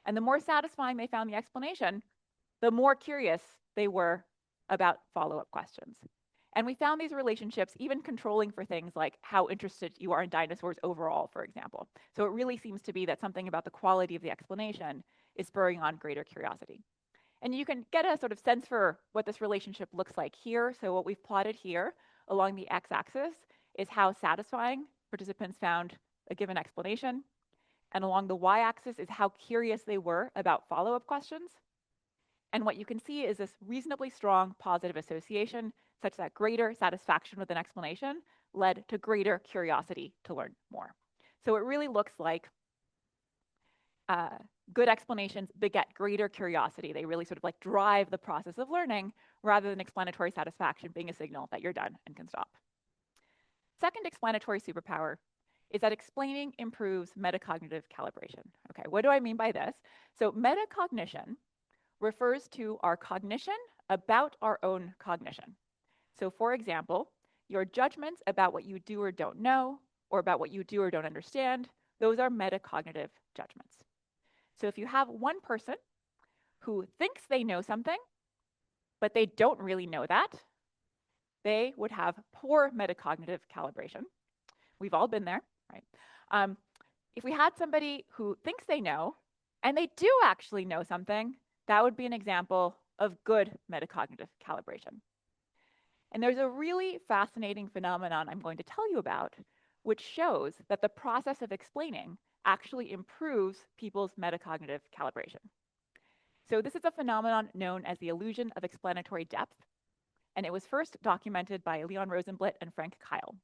And the more satisfying they found the explanation, the more curious they were about follow-up questions. And we found these relationships even controlling for things like how interested you are in dinosaurs overall, for example. So it really seems to be that something about the quality of the explanation is spurring on greater curiosity. And you can get a sort of sense for what this relationship looks like here. So what we've plotted here along the x-axis is how satisfying participants found a given explanation. And along the y-axis is how curious they were about follow-up questions. And what you can see is this reasonably strong positive association such that greater satisfaction with an explanation led to greater curiosity to learn more. So it really looks like good explanations beget greater curiosity. They really sort of like drive the process of learning rather than explanatory satisfaction being a signal that you're done and can stop. Second explanatory superpower is that explaining improves metacognitive calibration. Okay, what do I mean by this? So metacognition refers to our cognition about our own cognition. So for example, your judgments about what you do or don't know, or about what you do or don't understand, those are metacognitive judgments. So if you have one person who thinks they know something, but they don't really know that, they would have poor metacognitive calibration. We've all been there, right? If we had somebody who thinks they know, and they do actually know something, that would be an example of good metacognitive calibration. And there's a really fascinating phenomenon I'm going to tell you about, which shows that the process of explaining actually improves people's metacognitive calibration. So this is a phenomenon known as the illusion of explanatory depth, and it was first documented by Leon Rosenblit and Frank Kyle.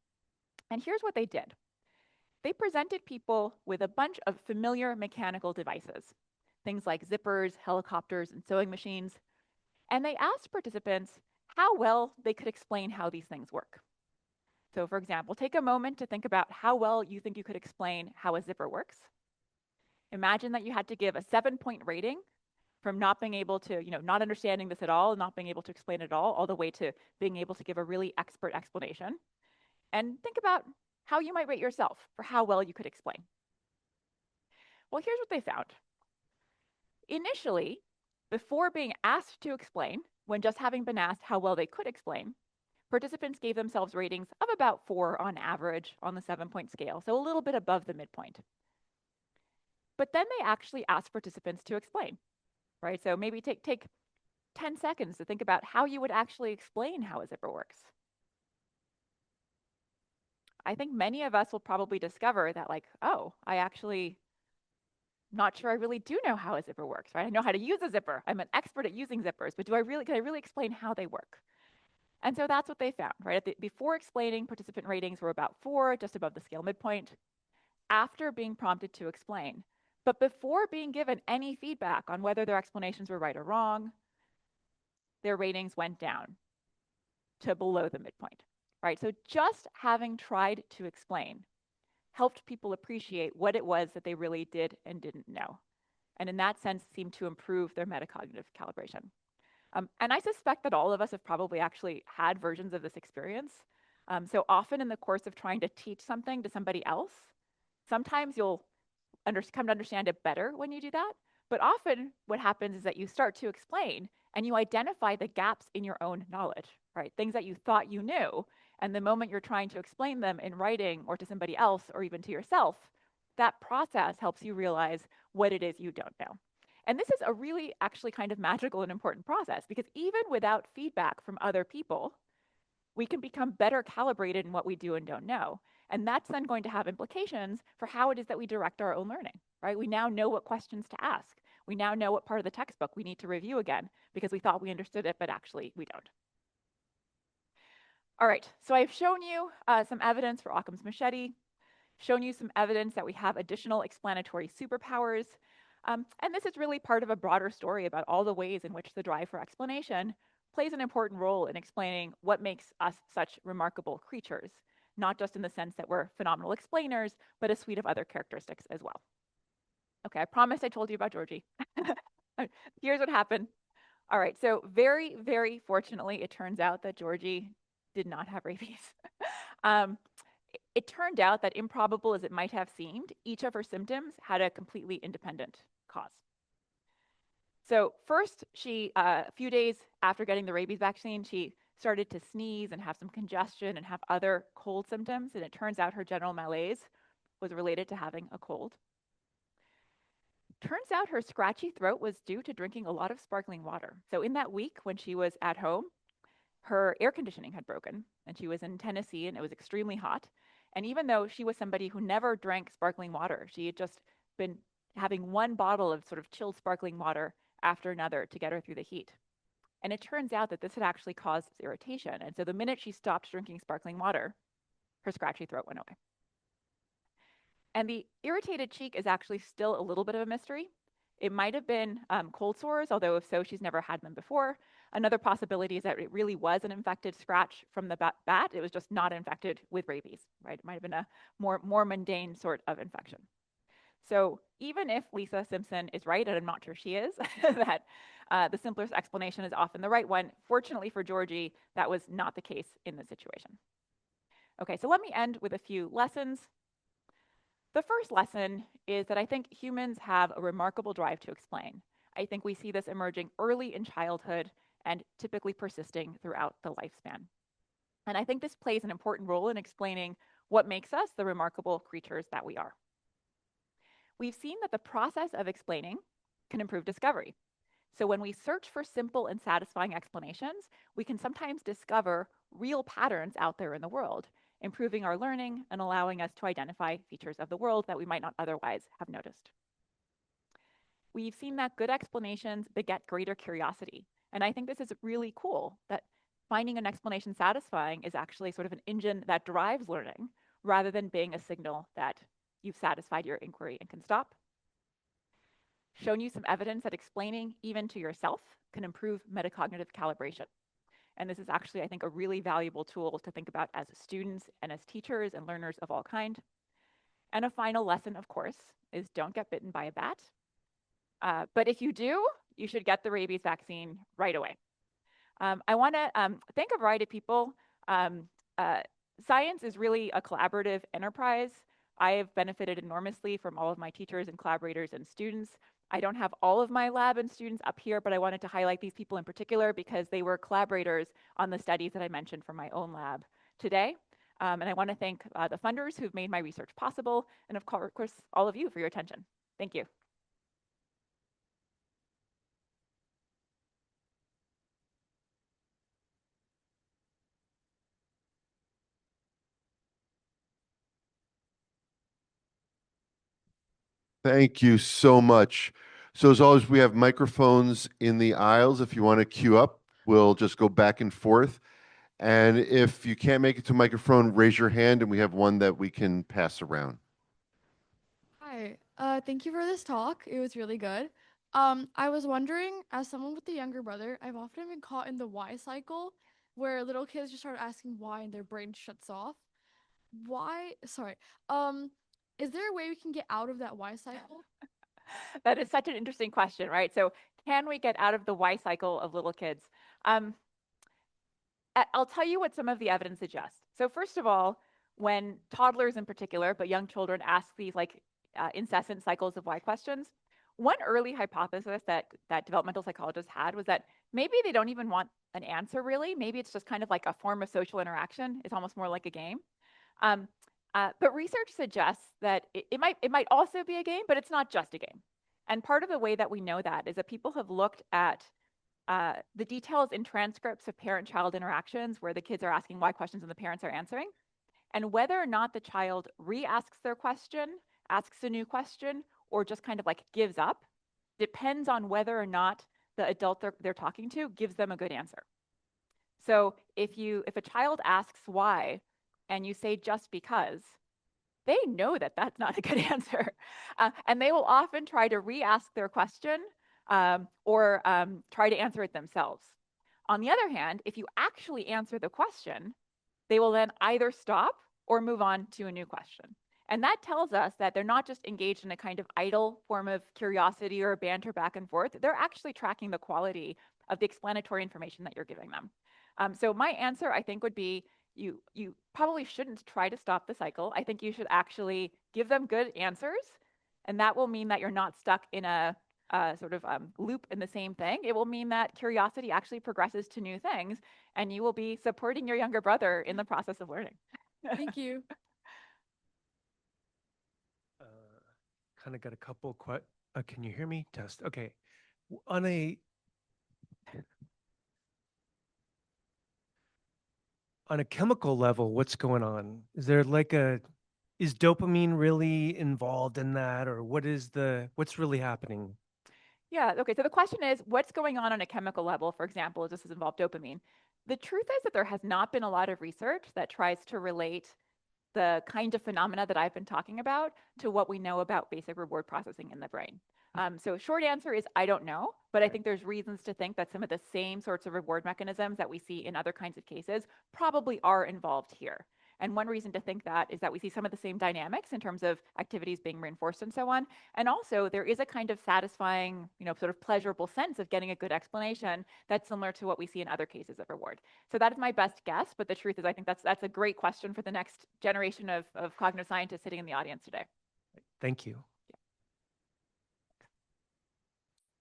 And here's what they did. They presented people with a bunch of familiar mechanical devices, things like zippers, helicopters, and sewing machines, and they asked participants how well they could explain how these things work. So for example, take a moment to think about how well you think you could explain how a zipper works. Imagine that you had to give a 7-point rating from not being able to, not understanding this at all, not being able to explain it all the way to being able to give a really expert explanation. And think about how you might rate yourself for how well you could explain. Well, here's what they found. Initially, before being asked to explain, when just having been asked how well they could explain, participants gave themselves ratings of about 4 on average on the 7-point scale, so a little bit above the midpoint. But then they actually asked participants to explain, right? So maybe take 10 seconds to think about how you would actually explain how a zipper works. I think many of us will probably discover that, like, oh, I actually not sure I really do know how a zipper works, right? I know how to use a zipper. I'm an expert at using zippers, but can I really explain how they work? And so that's what they found, right? Before explaining, participant ratings were about 4, just above the scale midpoint, after being prompted to explain. But before being given any feedback on whether their explanations were right or wrong, their ratings went down to below the midpoint, right? So just having tried to explain helped people appreciate what it was that they really did and didn't know. And in that sense, seemed to improve their metacognitive calibration. And I suspect that all of us have probably actually had versions of this experience. So often in the course of trying to teach something to somebody else, sometimes you'll come to understand it better when you do that. But often what happens is that you start to explain and you identify the gaps in your own knowledge, right? Things that you thought you knew. And the moment you're trying to explain them in writing or to somebody else or even to yourself, that process helps you realize what it is you don't know. And this is a really actually kind of magical and important process because even without feedback from other people, we can become better calibrated in what we do and don't know. And that's then going to have implications for how it is that we direct our own learning, right? We now know what questions to ask. We now know what part of the textbook we need to review again because we thought we understood it, but actually we don't. All right, so I've shown you some evidence for Occam's machete, shown you some evidence that we have additional explanatory superpowers. And this is really part of a broader story about all the ways in which the drive for explanation plays an important role in explaining what makes us such remarkable creatures, not just in the sense that we're phenomenal explainers, but a suite of other characteristics as well. Okay, I promised I told you about Georgie. Here's what happened. All right, so very, very fortunately, it turns out that Georgie did not have rabies. um, it turned out that, improbable as it might have seemed, each of her symptoms had a completely independent cause. So first, a few days after getting the rabies vaccine, she started to sneeze and have some congestion and have other cold symptoms. And it turns out her general malaise was related to having a cold. Turns out her scratchy throat was due to drinking a lot of sparkling water. So in that week when she was at home, her air conditioning had broken and she was in Tennessee and it was extremely hot. And even though she was somebody who never drank sparkling water, she had just been having one bottle of sort of chilled sparkling water after another to get her through the heat. And it turns out that this had actually caused irritation. And so the minute she stopped drinking sparkling water, her scratchy throat went away. And the irritated cheek is actually still a little bit of a mystery. It might have been cold sores, although if so, she's never had them before. Another possibility is that it really was an infected scratch from the bat. It was just not infected with rabies, right? It might have been a more mundane sort of infection. So even if Lisa Simpson is right, and I'm not sure she is, that the simplest explanation is often the right one, fortunately for Georgie, that was not the case in this situation. Okay, so let me end with a few lessons. The first lesson is that I think humans have a remarkable drive to explain. I think we see this emerging early in childhood and typically persisting throughout the lifespan. And I think this plays an important role in explaining what makes us the remarkable creatures that we are. We've seen that the process of explaining can improve discovery. So when we search for simple and satisfying explanations, we can sometimes discover real patterns out there in the world, improving our learning and allowing us to identify features of the world that we might not otherwise have noticed. We've seen that good explanations beget greater curiosity. And I think this is really cool, that finding an explanation satisfying is actually sort of an engine that drives learning rather than being a signal that you've satisfied your inquiry and can stop. Shown you some evidence that explaining even to yourself can improve metacognitive calibration. And this is actually, I think, a really valuable tool to think about as students and as teachers and learners of all kind. And a final lesson, of course, is don't get bitten by a bat. But if you do, you should get the rabies vaccine right away. I want to thank a variety of people. Um, uh, Science is really a collaborative enterprise. I have benefited enormously from all of my teachers and collaborators and students. I don't have all of my lab and students up here, but I wanted to highlight these people in particular because they were collaborators on the studies that I mentioned from my own lab today. And I want to thank the funders who've made my research possible, and of course, all of you for your attention. Thank you. Thank you so much. So as always, we have microphones in the aisles. If you want to queue up, we'll just go back and forth. And if you can't make it to a microphone, raise your hand and we have one that we can pass around. Hi, thank you for this talk. It was really good. I was wondering, as someone with a younger brother, I've often been caught in the why cycle, where little kids just start asking why and their brain shuts off. Why? Sorry. Um, is there a way we can get out of that why cycle? That is such an interesting question, right? So, can we get out of the why cycle of little kids? Um, I'll tell you what some of the evidence suggests. So, first of all, when toddlers in particular, but young children ask these like incessant cycles of why questions, one early hypothesis that developmental psychologists had was that maybe they don't even want an answer really. Maybe it's just kind of like a form of social interaction. It's almost more like a game. Um, but research suggests that it might also be a game, but it's not just a game. And part of the way that we know that is that people have looked at the details in transcripts of parent-child interactions where the kids are asking why questions and the parents are answering, and whether or not the child re-asks their question, asks a new question, or just kind of like gives up, depends on whether or not the adult they're talking to gives them a good answer. So if a child asks why and you say just because, they know that that's not a good answer. And they will often try to re ask their question or try to answer it themselves. On the other hand, if you actually answer the question, they will then either stop or move on to a new question. And that tells us that they're not just engaged in a kind of idle form of curiosity or banter back and forth. They're actually tracking the quality of the explanatory information that you're giving them. So my answer, I think, would be you probably shouldn't try to stop the cycle. I think you should actually give them good answers, and that will mean that you're not stuck in a sort of loop in the same thing. It will mean that curiosity actually progresses to new things, and you will be supporting your younger brother in the process of learning. Thank you. Uh, kind of got a couple can you hear me? Test. Okay. On a chemical level, what's going on? Is there like is dopamine really involved in that, or what's really happening? Yeah. Okay. So the question is, what's going on a chemical level? For example, does this involve dopamine? The truth is that there has not been a lot of research that tries to relate the kind of phenomena that I've been talking about to what we know about basic reward processing in the brain. So short answer is I don't know, but I think there's reasons to think that some of the same sorts of reward mechanisms that we see in other kinds of cases probably are involved here. And one reason to think that is that we see some of the same dynamics in terms of activities being reinforced and so on. And also there is a kind of satisfying, sort of pleasurable sense of getting a good explanation that's similar to what we see in other cases of reward. So that is my best guess, but the truth is I think that's a great question for the next generation of cognitive scientists sitting in the audience today. Thank you.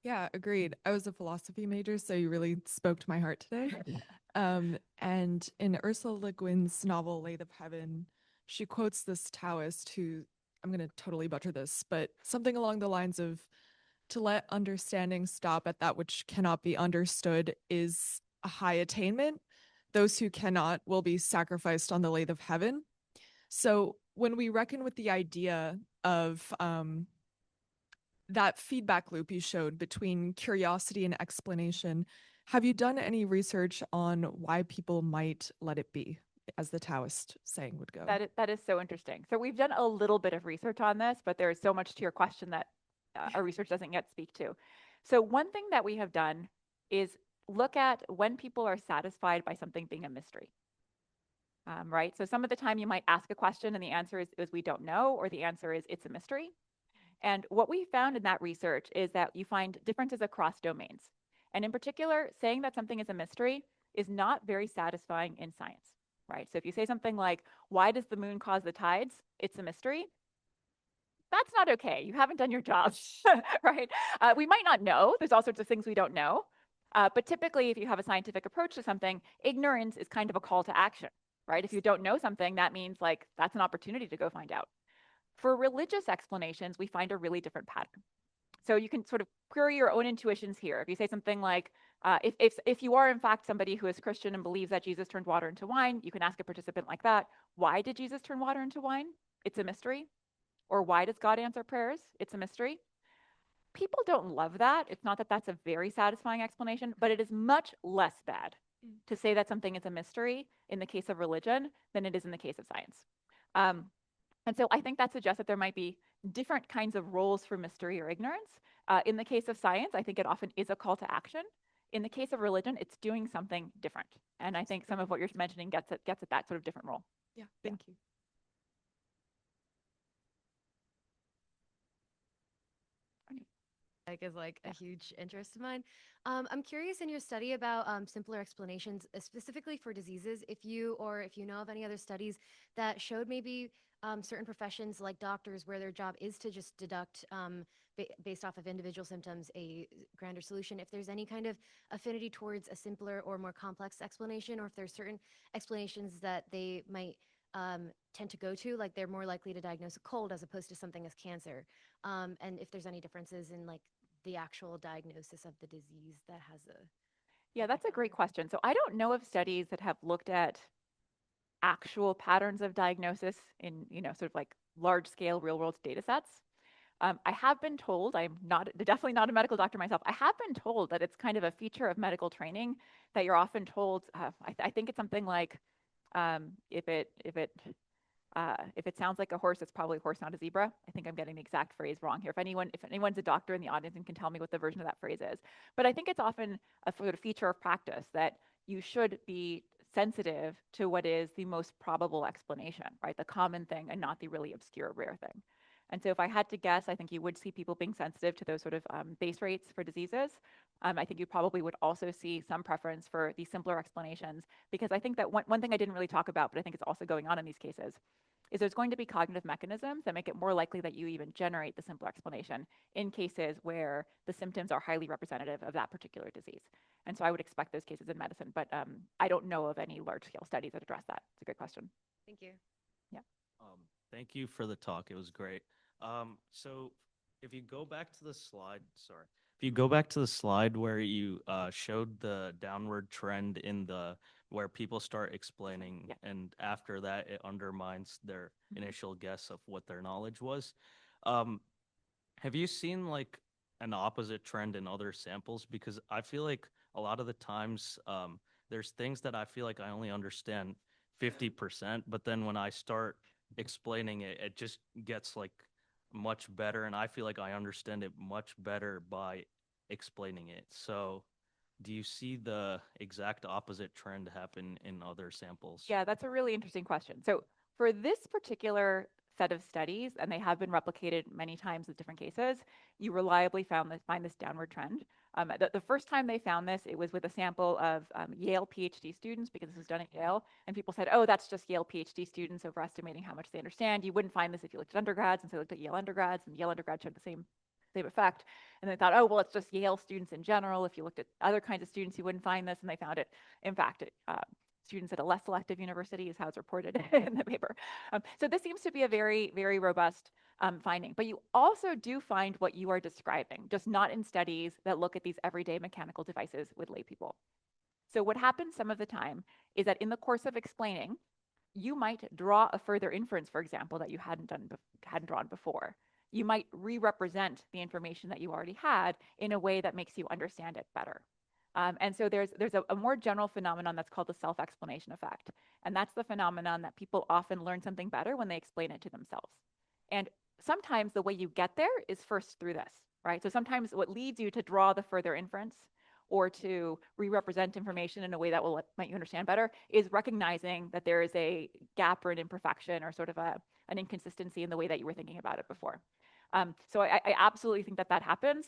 Yeah, agreed. I was a philosophy major, so you really spoke to my heart today. And in Ursula Le Guin's novel Lathe of Heaven, she quotes this Taoist who, I'm going to totally butcher this, but something along the lines of, to let understanding stop at that which cannot be understood is a high attainment. Those who cannot will be sacrificed on the lathe of heaven. So when we reckon with the idea of that feedback loop you showed between curiosity and explanation, have you done any research on why people might let it be, as the Taoist saying would go? That is so interesting. So we've done a little bit of research on this, but there is so much to your question that our research doesn't yet speak to. So one thing that we have done is look at when people are satisfied by something being a mystery. Right? So some of the time you might ask a question and the answer is we don't know, or the answer is it's a mystery. And what we found in that research is that you find differences across domains. And in particular, saying that something is a mystery is not very satisfying in science, right? So if you say something like, why does the moon cause the tides? It's a mystery. That's not okay. You haven't done your job, right? We might not know. There's all sorts of things we don't know. But typically, if you have a scientific approach to something, ignorance is kind of a call to action, right? If you don't know something, that means like that's an opportunity to go find out. For religious explanations, we find a really different pattern. So you can sort of query your own intuitions here. If you say something like, if you are in fact somebody who is Christian and believes that Jesus turned water into wine, you can ask a participant like that, why did Jesus turn water into wine? It's a mystery. Or why does God answer prayers? It's a mystery. People don't love that. It's not that that's a very satisfying explanation, but it is much less bad to say that something is a mystery in the case of religion than it is in the case of science. And so I think that suggests that there might be different kinds of roles for mystery or ignorance. In the case of science, I think it often is a call to action. In the case of religion, it's doing something different. And I think some of what you're mentioning gets at that sort of different role. Yeah, thank you. Is like a huge interest of mine. I'm curious in your study about simpler explanations, specifically for diseases, if you know of any other studies that showed maybe certain professions like doctors where their job is to just deduct based off of individual symptoms a grander solution, if there's any kind of affinity towards a simpler or more complex explanation, or if there's certain explanations that they might tend to go to, like they're more likely to diagnose a cold as opposed to something as cancer, and if there's any differences in like the actual diagnosis of the disease that has a. Yeah, that's a great question. So I don't know of studies that have looked at actual patterns of diagnosis in, sort of like large scale real world data sets. I have been told, I'm definitely not a medical doctor myself. I have been told that it's kind of a feature of medical training that you're often told. I think it's something like, if it sounds like a horse, it's probably a horse, not a zebra. I think I'm getting the exact phrase wrong here. If anyone's a doctor in the audience and can tell me what the version of that phrase is, but I think it's often a sort of feature of practice that you should be sensitive to what is the most probable explanation, right? The common thing and not the really obscure rare thing. And so if I had to guess, I think you would see people being sensitive to those sort of base rates for diseases. I think you probably would also see some preference for the simpler explanations, because I think that one thing I didn't really talk about, but I think it's also going on in these cases, is there's going to be cognitive mechanisms that make it more likely that you even generate the simpler explanation in cases where the symptoms are highly representative of that particular disease. And so I would expect those cases in medicine, but I don't know of any large scale studies that address that. It's a good question. Thank you. Yeah. Thank you for the talk. It was great. So if you go back to the slide, if you go back to the slide where you showed the downward trend in the where people start explaining, Yeah. and after that it undermines their initial guess of what their knowledge was. Have you seen like an opposite trend in other samples? Because I feel like a lot of the times there's things that I feel like I only understand 50%, but then when I start explaining it, it just gets like much better, and I feel like I understand it much better by explaining it. So do you see the exact opposite trend happen in other samples? Yeah, that's a really interesting question. So for this particular set of studies, and they have been replicated many times with different cases, you reliably find this downward trend. The first time they found this, it was with a sample of Yale PhD students, because this was done at Yale, and people said, oh, that's just Yale PhD students overestimating how much they understand. You wouldn't find this if you looked at undergrads, and so they looked at Yale undergrads, and Yale undergrads showed the same effect. And they thought, oh, well, it's just Yale students in general. If you looked at other kinds of students, you wouldn't find this, and they found it. In fact, students at a less selective university is how it's reported in the paper. So this seems to be a very, very robust finding. But you also do find what you are describing, just not in studies that look at these everyday mechanical devices with lay people. So what happens some of the time is that in the course of explaining, you might draw a further inference, for example, that you hadn't drawn before. You might re-represent the information that you already had in a way that makes you understand it better. And so there's a more general phenomenon that's called the self-explanation effect. And that's the phenomenon that people often learn something better when they explain it to themselves. And sometimes the way you get there is first through this, right? So sometimes what leads you to draw the further inference or to re-represent information in a way that will let you understand better is recognizing that there is a gap or an imperfection or sort of an inconsistency in the way that you were thinking about it before. So I absolutely think that that happens.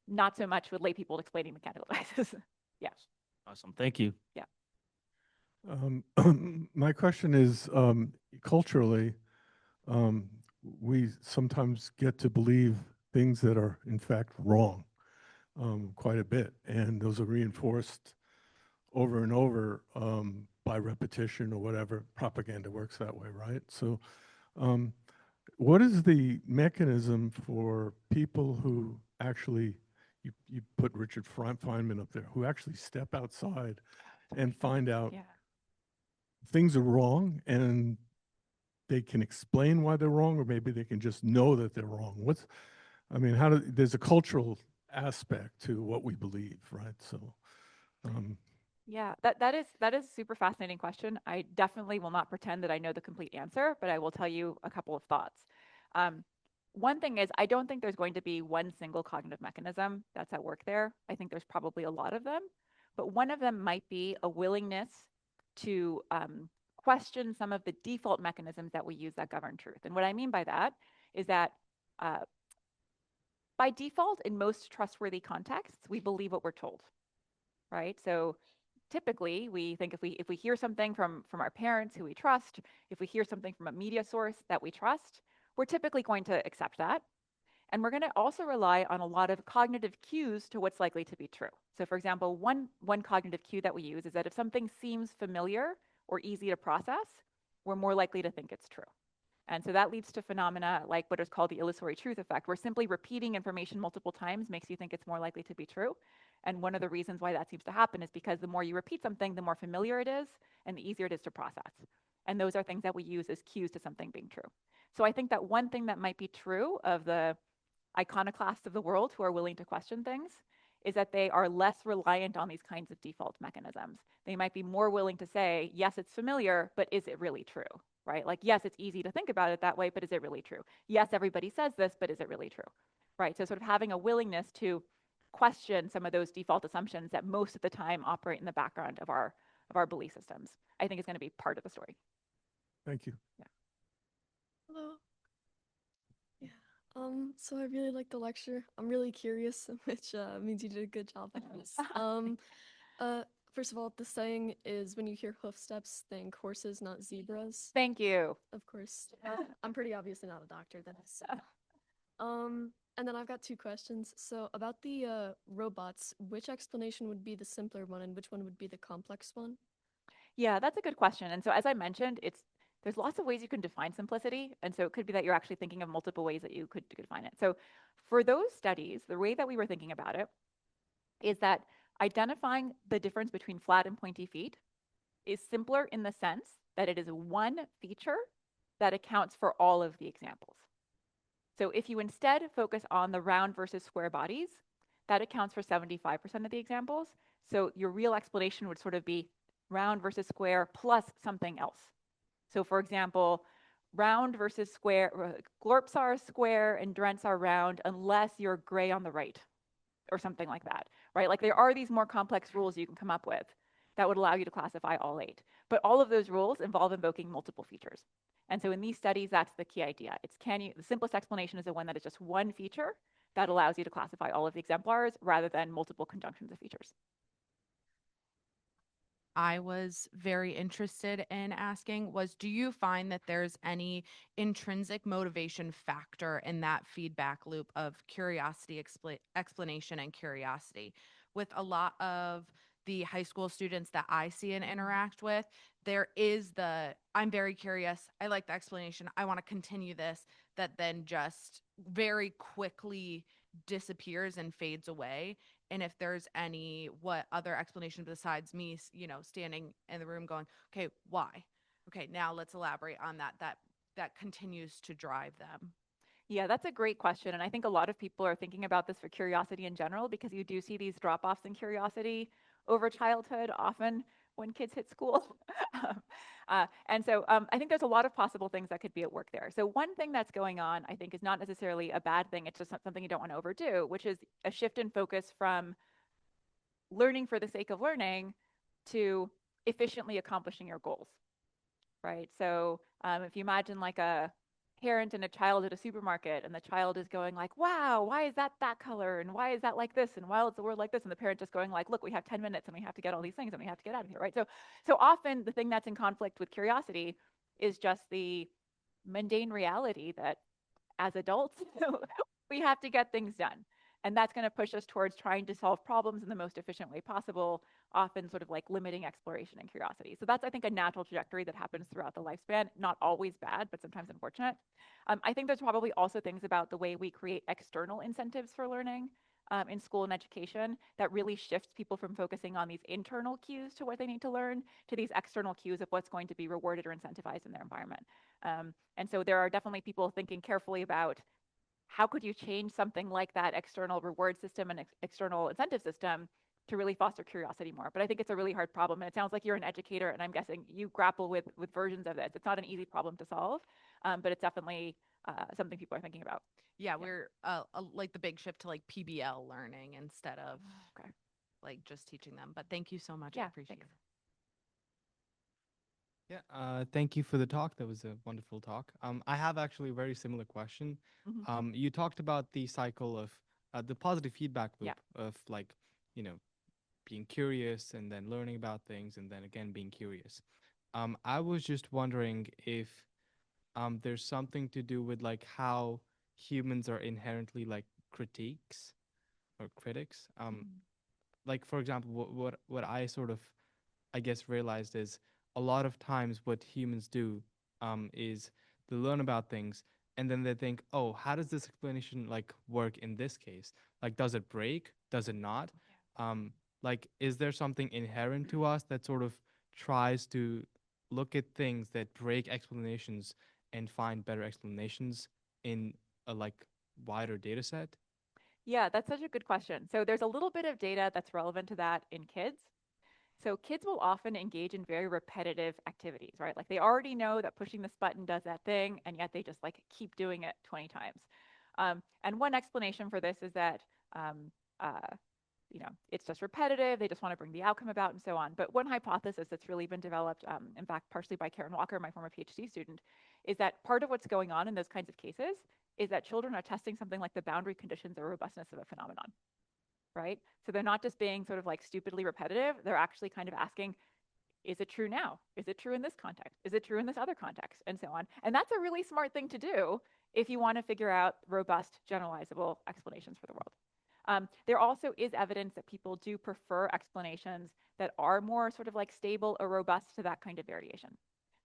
Not so much with lay people explaining mechanical devices. Yeah. Awesome. Thank you. My question is, culturally, um, we sometimes get to believe things that are in fact wrong, quite a bit, and those are reinforced over and over, by repetition or whatever. Propaganda works that way, right? So, um, what is the mechanism for people who actually, you put Richard Feynman up there, who actually step outside and find out Yeah. things are wrong, and they can explain why they're wrong, or maybe they can just know that they're wrong? I mean, there's a cultural aspect to what we believe, right? So, um, Yeah, that is a super fascinating question. I definitely will not pretend that I know the complete answer, but I will tell you a couple of thoughts. Um, one thing is, I don't think there's going to be one single cognitive mechanism that's at work there. I think there's probably a lot of them, but one of them might be a willingness to question some of the default mechanisms that we use that govern truth. And what I mean by that is that uh, by default, in most trustworthy contexts, we believe what we're told, right? So typically we think if we hear something from our parents who we trust, if we hear something from a media source that we trust, we're typically going to accept that. And we're going to also rely on a lot of cognitive cues to what's likely to be true. So for example, one cognitive cue that we use is that if something seems familiar or easy to process, we're more likely to think it's true. And so that leads to phenomena like what is called the illusory truth effect, where simply repeating information multiple times makes you think it's more likely to be true. And one of the reasons why that seems to happen is because the more you repeat something, the more familiar it is and the easier it is to process. And those are things that we use as cues to something being true. So I think that one thing that might be true of the iconoclasts of the world who are willing to question things is that they are less reliant on these kinds of default mechanisms. They might be more willing to say, yes, it's familiar, but is it really true? Right? Like, yes, it's easy to think about it that way, but is it really true? Yes, everybody says this, but is it really true? Right? So, sort of having a willingness to question some of those default assumptions that most of the time operate in the background of our belief systems, I think is going to be part of the story. thank you. Hello. Yeah. So I really like the lecture. I'm really curious, which means you did a good job, I guess. Uh, First of all, the saying is when you hear hoof steps, think horses, not zebras. Thank you. Of course. I'm pretty obviously not a doctor then. So. And then I've got two questions. So about the robots, which explanation would be the simpler one and which one would be the complex one? Yeah, that's a good question. And so as I mentioned, there's lots of ways you can define simplicity. And so it could be that you're actually thinking of multiple ways that you could define it. So for those studies, the way that we were thinking about it is that identifying the difference between flat and pointy feet is simpler in the sense that it is one feature that accounts for all of the examples. So if you instead focus on the round versus square bodies, that accounts for 75% of the examples. So your real explanation would sort of be round versus square plus something else. So for example, round versus square, glorps are square and drents are round unless you're gray on the right or something like that, right? Like there are these more complex rules you can come up with that would allow you to classify all 8. But all of those rules involve invoking multiple features. And so in these studies, that's the key idea. The simplest explanation is the one that is just one feature that allows you to classify all of the exemplars rather than multiple conjunctions of features. I was very interested in asking was, do you find that there's any intrinsic motivation factor in that feedback loop of curiosity, explanation, and curiosity? With a lot of the high school students that I see and interact with, there is I'm very curious. I like the explanation. I want to continue this, that then just very quickly disappears and fades away. And if there's what other explanation besides me, standing in the room going, okay, why? Okay, now let's elaborate on that continues to drive them. Yeah, that's a great question. And I think a lot of people are thinking about this for curiosity in general because you do see these drop offs in curiosity over childhood, often when kids hit school. And so I think there's a lot of possible things that could be at work there. So, one thing that's going on, I think, is not necessarily a bad thing. It's just something you don't want to overdo, which is a shift in focus from learning for the sake of learning to efficiently accomplishing your goals, right? So, if you imagine like a parent and a child at a supermarket, and the child is going like, wow, why is that that color, and why is that like this, and why is the word like this, and the parent just going like, look, we have 10 minutes and we have to get all these things and we have to get out of here, right? So often the thing that's in conflict with curiosity is just the mundane reality that as adults we have to get things done, and that's going to push us towards trying to solve problems in the most efficient way possible, often sort of like limiting exploration and curiosity. So that's, I think, a natural trajectory that happens throughout the lifespan, not always bad, but sometimes unfortunate. I think there's probably also things about the way we create external incentives for learning in school and education that really shifts people from focusing on these internal cues to what they need to learn to these external cues of what's going to be rewarded or incentivized in their environment. And so there are definitely people thinking carefully about how could you change something like that external reward system and external incentive system to really foster curiosity more. But I think it's a really hard problem, and it sounds like you're an educator, and I'm guessing you grapple with versions of this. It's not an easy problem to solve, but it's definitely something people are thinking about. Yeah, we're like the big shift to like PBL learning instead of Okay. like just teaching them. But thank you so much. I Yeah, appreciate thanks. it. Yeah, thank you for the talk. That was a wonderful talk. I have actually a very similar question. Mhm. You talked about the cycle of the positive feedback Yeah. loop of like, you know, being curious and then learning about things and then again being curious. I was just wondering if there's something to do with like how humans are inherently like critiques or critics. Mhm. Like for example, what I sort of I guess realized is a lot of times what humans do is they learn about things and then they think, oh, how does this explanation like work in this case? Like, does it break? Does it not? Like, is there something inherent to us that sort of tries to look at things that break explanations and find better explanations in a like wider data set? Yeah, that's such a good question. So there's a little bit of data that's relevant to that in kids. So kids will often engage in very repetitive activities, right? Like they already know that pushing this button does that thing, and yet they just like keep doing it 20 times. And one explanation for this is that um, uh, it's just repetitive. They just want to bring the outcome about and so on. But one hypothesis that's really been developed, in fact, partially by Karen Walker, my former PhD student, is that part of what's going on in those kinds of cases is that children are testing something like the boundary conditions or robustness of a phenomenon, right? So they're not just being sort of like stupidly repetitive. They're actually kind of asking, is it true now? Is it true in this context? Is it true in this other context? And so on. And that's a really smart thing to do if you want to figure out robust, generalizable explanations for the world. There also is evidence that people do prefer explanations that are more sort of like stable or robust to that kind of variation.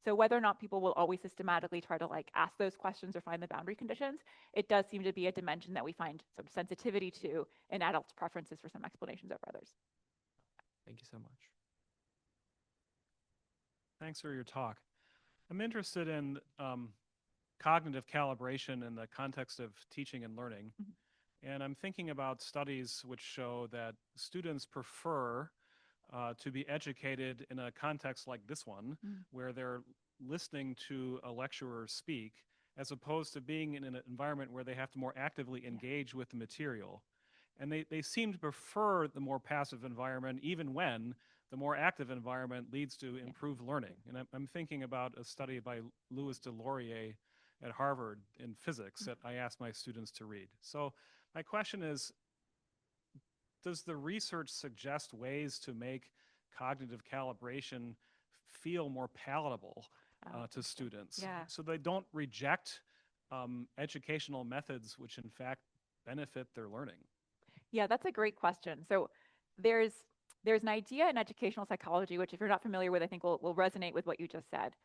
So whether or not people will always systematically try to like ask those questions or find the boundary conditions, it does seem to be a dimension that we find some sensitivity to in adults' preferences for some explanations over others. Thank you so much. Thanks for your talk. I'm interested in cognitive calibration in the context of teaching and learning. And I'm thinking about studies which show that students prefer to be educated in a context like this one, where they're listening to a lecturer speak, as opposed to being in an environment where they have to more actively engage with the material. And they seem to prefer the more passive environment, even when the more active environment leads to improved learning. And I'm thinking about a study by Louis Delorier at Harvard in physics that I asked my students to read. So my question is, does the research suggest ways to make cognitive calibration feel more palatable to students, so they don't reject educational methods which in fact benefit their learning? Yeah, that's a great question. So there's an idea in educational psychology, which if you're not familiar with, I think will resonate with what you just said.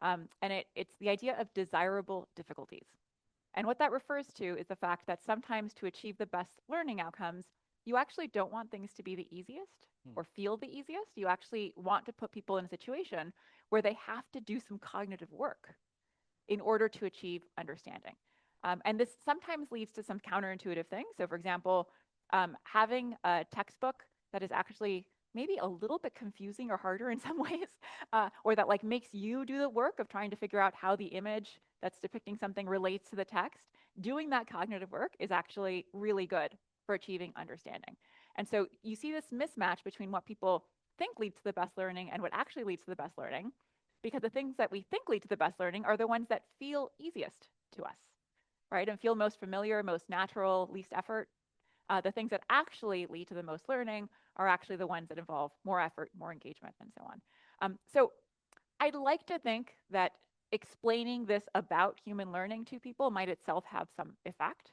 And it's the idea of desirable difficulties. And what that refers to is the fact that sometimes to achieve the best learning outcomes, you actually don't want things to be the easiest or feel the easiest. You actually want to put people in a situation where they have to do some cognitive work in order to achieve understanding. And this sometimes leads to some counterintuitive things. So, for example, having a textbook that is actually maybe a little bit confusing or harder in some ways, or that like makes you do the work of trying to figure out how the image that's depicting something relates to the text, doing that cognitive work is actually really good for achieving understanding. And so you see this mismatch between what people think leads to the best learning and what actually leads to the best learning, because the things that we think lead to the best learning are the ones that feel easiest to us, right? And feel most familiar, most natural, least effort. The things that actually lead to the most learning are actually the ones that involve more effort, more engagement, and so on. So I'd like to think that explaining this about human learning to people might itself have some effect.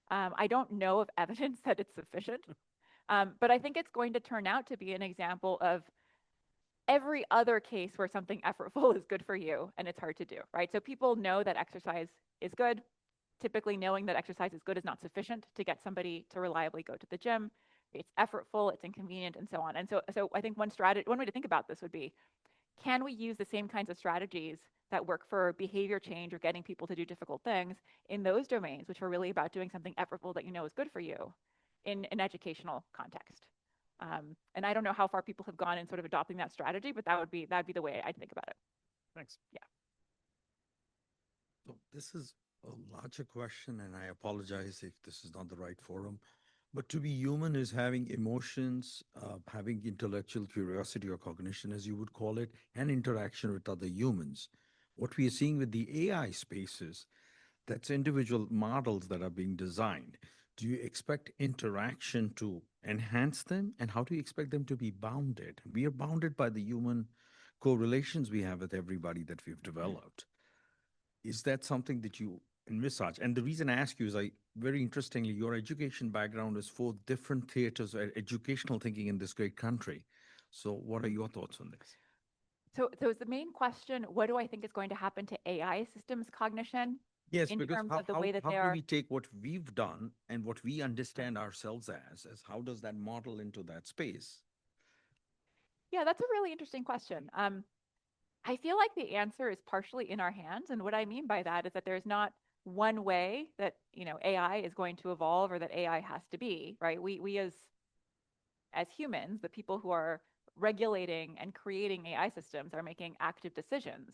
I don't know of evidence that it's sufficient, but I think it's going to turn out to be an example of every other case where something effortful is good for you and it's hard to do, right? So people know that exercise is good. Typically, knowing that exercise is good is not sufficient to get somebody to reliably go to the gym. It's effortful, it's inconvenient, and so on. And so I think one way to think about this would be, can we use the same kinds of strategies that work for behavior change or getting people to do difficult things in those domains, which are really about doing something effortful that you know is good for you in an educational context? And I don't know how far people have gone in sort of adopting that strategy, but that'd be the way I'd think about it. Thanks. Yeah. So this is a larger question, and I apologize if this is not the right forum. But to be human is having emotions, having intellectual curiosity or cognition, as you would call it, and interaction with other humans. What we are seeing with the AI spaces, that's individual models that are being designed. Do you expect interaction to enhance them? And how do you expect them to be bounded? We are bounded by the human correlations we have with everybody that we've developed. Is that something that you envisage? And the reason I ask you is, very interestingly, your education background is 4 different theaters of educational thinking in this great country. So what are your thoughts on this? So is the main question, what do I think is going to happen to AI systems cognition? Yes, in because terms of the way that how they do are. we take what we've done and what we understand ourselves as how does that model into that space? Yeah, that's a really interesting question. I feel like the answer is partially in our hands, and what I mean by that is that there's not one way that AI is going to evolve or that AI has to be, right? We as humans, the people who are regulating and creating AI systems, are making active decisions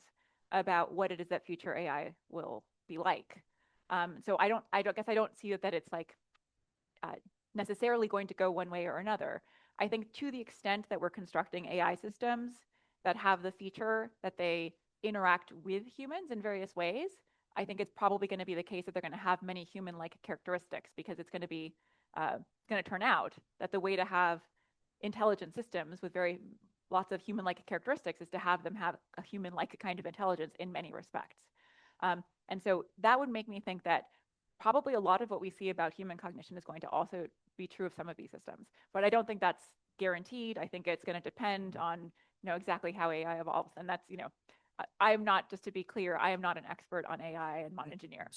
about what it is that future AI will be like. So I don't see that it's like uh, necessarily going to go one way or another. I think to the extent that we're constructing AI systems that have the feature that they interact with humans in various ways, I think it's probably going to be the case that they're going to have many human-like characteristics, because it's going to be going to turn out that the way to have intelligent systems with lots of human-like characteristics is to have them have a human-like kind of intelligence in many respects. And so that would make me think that probably a lot of what we see about human cognition is going to also be true of some of these systems. But I don't think that's guaranteed. I think it's going to depend on exactly how AI evolves. And that's, I'm not, just to be clear, I am not an expert on AI and not an engineer.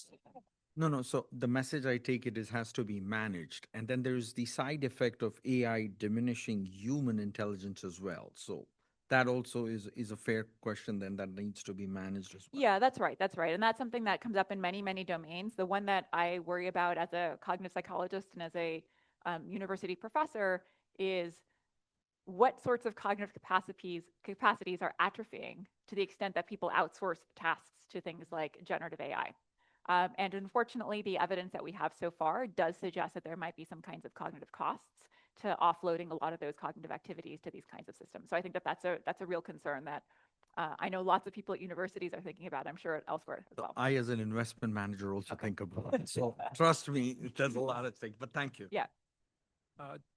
No. So the message I take it is has to be managed. And then there's the side effect of AI diminishing human intelligence as well. So that also is a fair question then that needs to be managed as well. Yeah, that's right. That's right. And that's something that comes up in many, many domains. The one that I worry about as a cognitive psychologist and as a university professor is what sorts of cognitive capacities are atrophying to the extent that people outsource tasks to things like generative AI. And unfortunately, the evidence that we have so far does suggest that there might be some kinds of cognitive costs to offloading a lot of those cognitive activities to these kinds of systems. So I think that that's a real concern that I know lots of people at universities are thinking about. I'm sure elsewhere as well. I, as an investment manager, also think about it. So trust me, there's a lot at stake. But thank you. Yeah.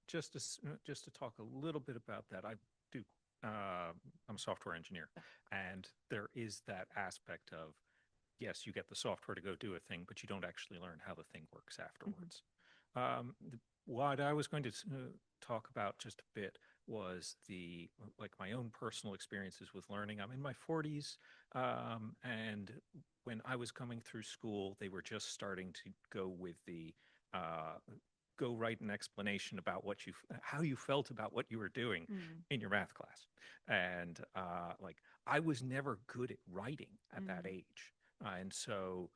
Just to talk a little bit about that, I do. I'm a software engineer, and there is that aspect of, yes, you get the software to go do a thing, but you don't actually learn how the thing works afterwards. What I was going to talk about just a bit was my own personal experiences with learning. I'm in my 40s, and when I was coming through school, they were just starting to go with the go write an explanation about how you felt about what you were doing in your math class. And I was never good at writing at that age. And so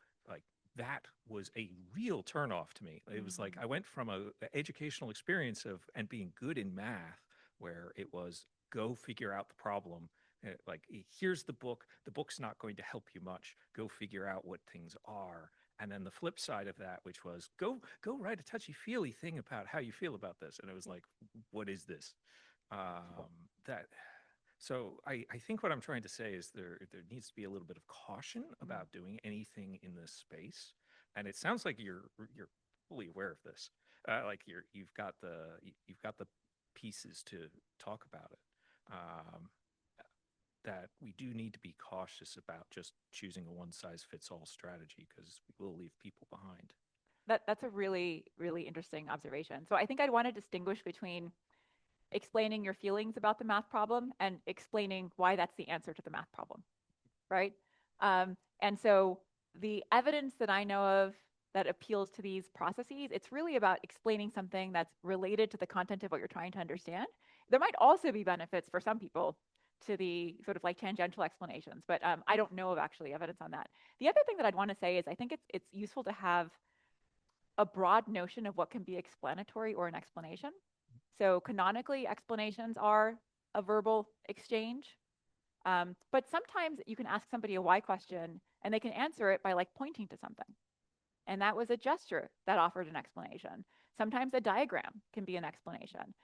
that was a real turnoff to me. It was like I went from a educational experience and being good in math, where it was go figure out the problem. Here's the book. The book's not going to help you much. Go figure out what things are. And then the flip side of that, which was go write a touchy-feely thing about how you feel about this. And it was like, what is this? So I think what I'm trying to say is there needs to be a little bit of caution about doing anything in this space. And it sounds like you're fully aware of this. Like you've got the pieces to talk about it. Um, that we do need to be cautious about just choosing a one size fits all strategy because we will leave people behind. That's a really, really interesting observation. So I think I'd want to distinguish between explaining your feelings about the math problem and explaining why that's the answer to the math problem, right? And so the evidence that I know of that appeals to these processes, it's really about explaining something that's related to the content of what you're trying to understand. There might also be benefits for some people to the sort of like tangential explanations, but I don't know of actually evidence on that. The other thing that I'd want to say is I think it's useful to have a broad notion of what can be explanatory or an explanation. So canonically, explanations are a verbal exchange. But sometimes you can ask somebody a why question and they can answer it by like pointing to something. And that was a gesture that offered an explanation. Sometimes a diagram can be an explanation.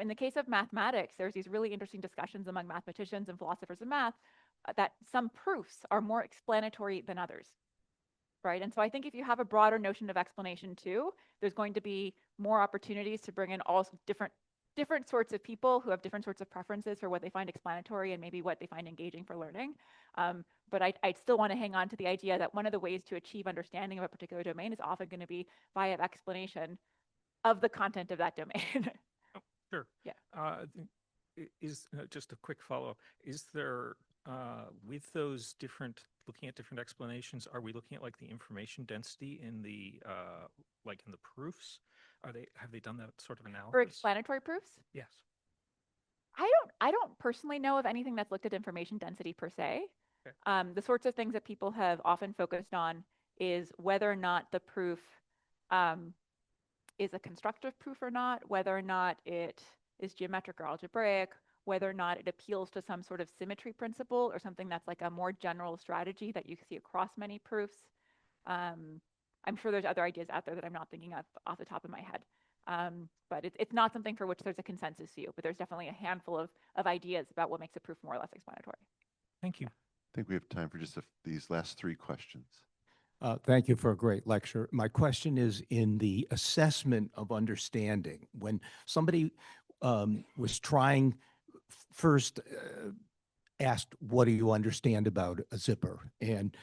In the case of mathematics, there's these really interesting discussions among mathematicians and philosophers of math that some proofs are more explanatory than others, right? And so I think if you have a broader notion of explanation too, there's going to be more opportunities to bring in all different sorts of people who have different sorts of preferences for what they find explanatory and maybe what they find engaging for learning. But I'd still want to hang on to the idea that one of the ways to achieve understanding of a particular domain is often going to be via explanation of the content of that domain. Sure. Yeah. Is just a quick follow-up. Is there with those looking at different explanations, are we looking at like the information density in the like in the proofs? Have they done that sort of analysis? For explanatory proofs? Yes. I don't personally know of anything that's looked at information density per se. Okay. The sorts of things that people have often focused on is whether or not the proof is a constructive proof or not, whether or not it is geometric or algebraic, whether or not it appeals to some sort of symmetry principle or something that's like a more general strategy that you see across many proofs. I'm sure there's other ideas out there that I'm not thinking of off the top of my head. But it's not something for which there's a consensus view, but there's definitely a handful of ideas about what makes a proof more or less explanatory. Thank you. I think we have time for just these last three questions. Thank you for a great lecture. My question is in the assessment of understanding. When somebody was trying, first asked, what do you understand about a zipper? And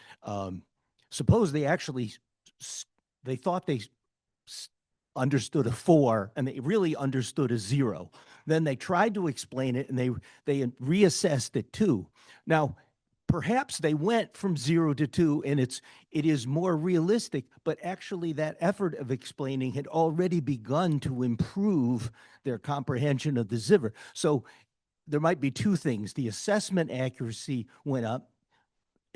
suppose they actually, they thought they understood a 4 and they really understood a 0. Then they tried to explain it and they reassessed it too. Now, perhaps they went from 0 to 2 and it is more realistic, but actually that effort of explaining had already begun to improve their comprehension of the zipper. So there might be two things. The assessment accuracy went up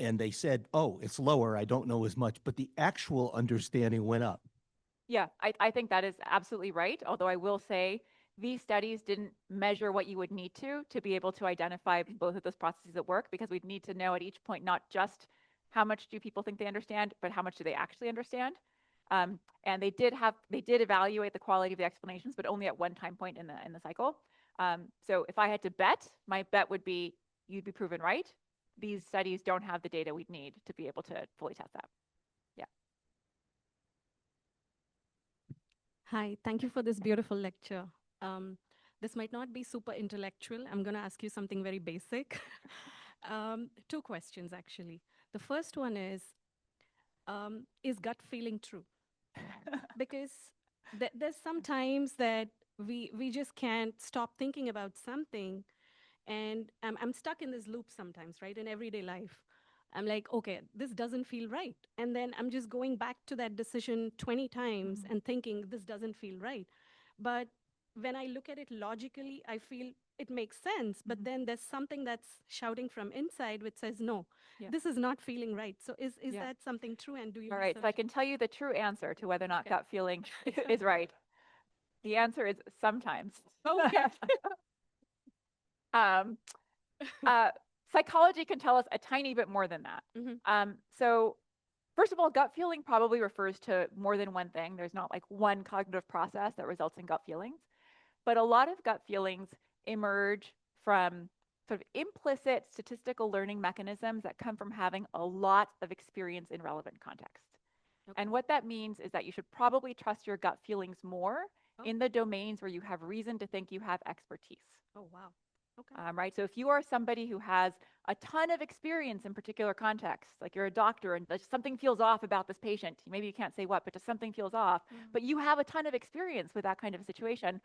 and they said, oh, it's lower, I don't know as much, but the actual understanding went up. Yeah, I think that is absolutely right. Although I will say these studies didn't measure what you would need to be able to identify both of those processes at work, because we'd need to know at each point not just how much do people think they understand, but how much do they actually understand. And they did evaluate the quality of the explanations, but only at one time point in the cycle. So if I had to bet, my bet would be you'd be proven right. These studies don't have the data we'd need to be able to fully test that. Yeah. Hi, thank you for this beautiful lecture. This might not be super intellectual. I'm going to ask you something very basic. Two questions, actually. The first one is gut feeling true? Because there's sometimes that we just can't stop thinking about something, and I'm stuck in this loop sometimes, right, in everyday life. I'm like, okay, this doesn't feel right. And then I'm just going back to that decision 20 times and thinking this doesn't feel right. But when I look at it logically, I feel it makes sense. But then there's something that's shouting from inside which says, no, this is not feeling right. So is that something true? And do you All right, so I can tell you the true answer to whether or not gut feeling is right. The answer is sometimes. Okay. Psychology can tell us a tiny bit more than that. So first of all, gut feeling probably refers to more than one thing. There's not like one cognitive process that results in gut feelings, but a lot of gut feelings emerge from sort of implicit statistical learning mechanisms that come from having a lot of experience in relevant context. Okay. And what that means is that you should probably trust your gut feelings more Oh. in the domains where you have reason to think you have expertise. Oh, wow. Okay. Right? So if you are somebody who has a ton of experience in particular contexts, like you're a doctor and something feels off about this patient, maybe you can't say what, but just something feels off, but you have a ton of experience with that kind of a situation,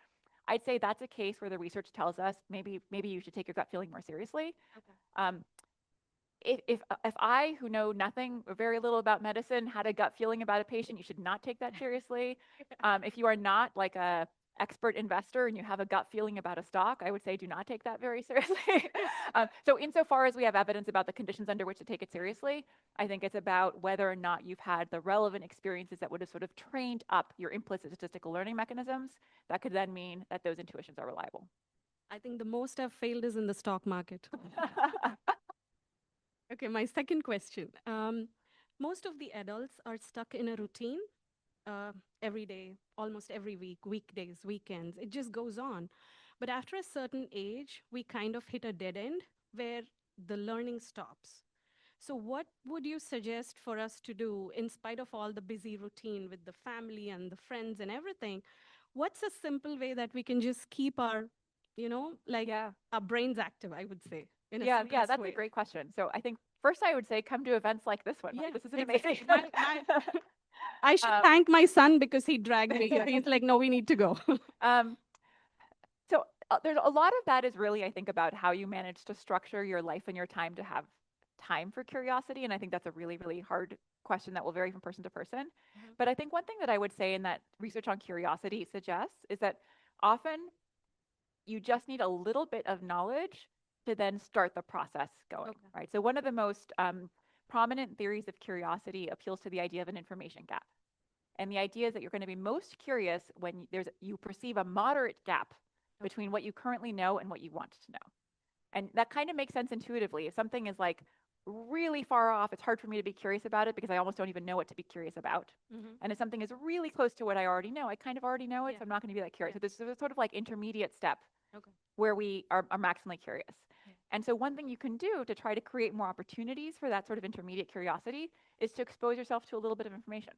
I'd say that's a case where the research tells us maybe you should take your gut feeling more seriously. Okay. If I, who know nothing or very little about medicine, had a gut feeling about a patient, you should not take that seriously. If you are not like a expert investor and you have a gut feeling about a stock, I would say do not take that very seriously. So insofar as we have evidence about the conditions under which to take it seriously, I think it's about whether or not you've had the relevant experiences that would have sort of trained up your implicit statistical learning mechanisms. That could then mean that those intuitions are reliable. I think the most I've failed is in the stock market. Okay, my second question. Most of the adults are stuck in a routine every day, almost every week, weekdays, weekends. It just goes on. But after a certain age, we kind of hit a dead end where the learning stops. So, what would you suggest for us to do in spite of all the busy routine with the family and the friends and everything? What's a simple way that we can just keep our, like our brains active, I would say, in a Yeah, simplest that's way? a great question. So I think first I would say come to events like this one. Right? Yeah, This is an exactly. amazing. I should thank my son because he dragged me here. He's like, no, we need to go. So there's a lot of that is really, I think, about how you manage to structure your life and your time to have time for curiosity. And I think that's a really, really hard question that will vary from person to person. But I think one thing that I would say and that research on curiosity suggests is that often you just need a little bit of knowledge to then start the process going, right? So one of the most prominent theories of curiosity appeals to the idea of an information gap. And the idea is that you're going to be most curious when you perceive a moderate gap between what you currently know and what you want to know. And that kind of makes sense intuitively. If something is like really far off, it's hard for me to be curious about it because I almost don't even know what to be curious about. And if something is really close to what I already know, I kind of already know it, so I'm not going to be that curious. So this is a sort of like intermediate step where we are maximally curious. And so one thing you can do to try to create more opportunities for that sort of intermediate curiosity is to expose yourself to a little bit of information.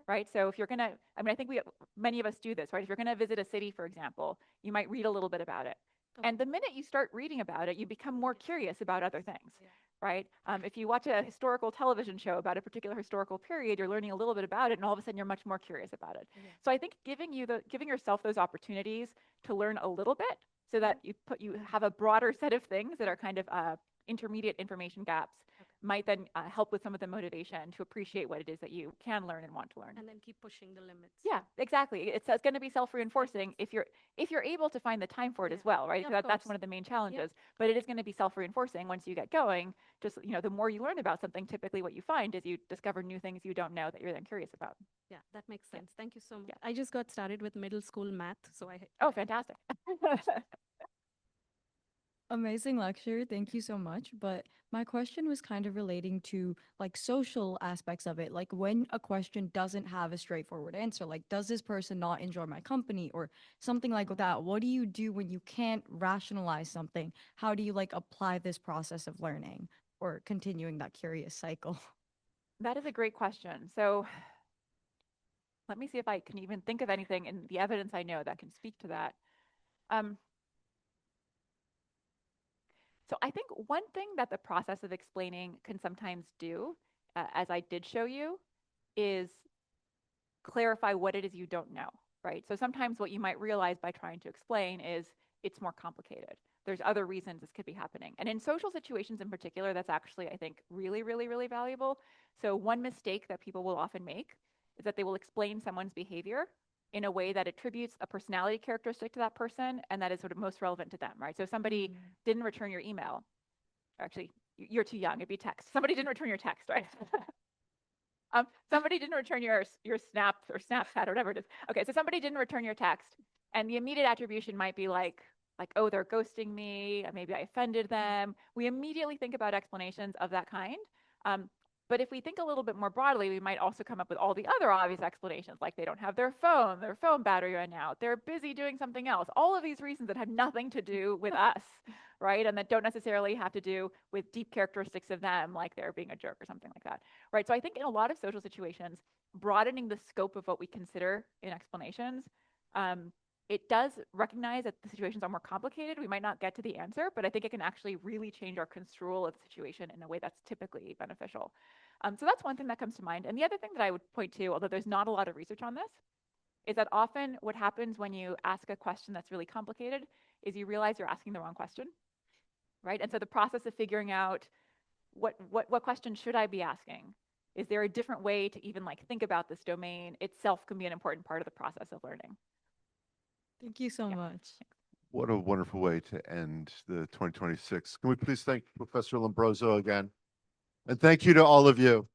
Right. So if you're going to, I think many of us do this, right? If you're going to visit a city, for example, you might read a little bit about it. And the minute you start reading about it, you become more curious about other things, right? If you watch a historical television show about a particular historical period, you're learning a little bit about it, and all of a sudden you're much more curious about it. So I think giving yourself those opportunities to learn a little bit, so that you have a broader set of things that are kind of intermediate information gaps, might then help with some of the motivation to appreciate what it is that you can learn and want to learn. And then keep pushing the limits. Yeah, exactly. It's going to be self-reinforcing if you're able to find the time for it as well, right? Yeah, That's one of the main challenges. But it is going to be self-reinforcing once you get going. Just the more you learn about something, typically what you find is you discover new things you don't know that you're then curious about. Yeah, that makes sense. Thank you so much. I just got started with middle school math, so I. Oh, fantastic. Amazing lecture. Thank you so much. But my question was kind of relating to like social aspects of it. Like when a question doesn't have a straightforward answer, like does this person not enjoy my company or something like that? What do you do when you can't rationalize something? How do you like apply this process of learning or continuing that curious cycle? That is a great question. So let me see if I can even think of anything in the evidence I know that can speak to that. So I think one thing that the process of explaining can sometimes do, as I did show you, is clarify what it is you don't know, right? So sometimes what you might realize by trying to explain is it's more complicated. There's other reasons this could be happening. And in social situations in particular, that's actually, I think, really, really, really valuable. So one mistake that people will often make is that they will explain someone's behavior in a way that attributes a personality characteristic to that person and that is sort of most relevant to them, right? So if somebody didn't return your email, actually, you're too young, it'd be text. Somebody didn't return your text, right? Somebody didn't return your Snap or Snapchat or whatever it is. Okay, so somebody didn't return your text, and the immediate attribution might be like, oh, they're ghosting me, maybe I offended them. We immediately think about explanations of that kind. But if we think a little bit more broadly, we might also come up with all the other obvious explanations, like they don't have their phone battery ran out, they're busy doing something else. All of these reasons that have nothing to do with us, right? And that don't necessarily have to do with deep characteristics of them, like they're being a jerk or something like that, right? So I think in a lot of social situations, broadening the scope of what we consider in explanations, it does recognize that the situations are more complicated. We might not get to the answer, but I think it can actually really change our construal of the situation in a way that's typically beneficial. So that's one thing that comes to mind. And the other thing that I would point to, although there's not a lot of research on this, is that often what happens when you ask a question that's really complicated is you realize you're asking the wrong question, right? And so the process of figuring out what question should I be asking? Is there a different way to even like think about this domain itself can be an important part of the process of learning. Thank you so much. What a wonderful way to end the 2026. Can we please thank Professor Lombroso again? And thank you to all of you.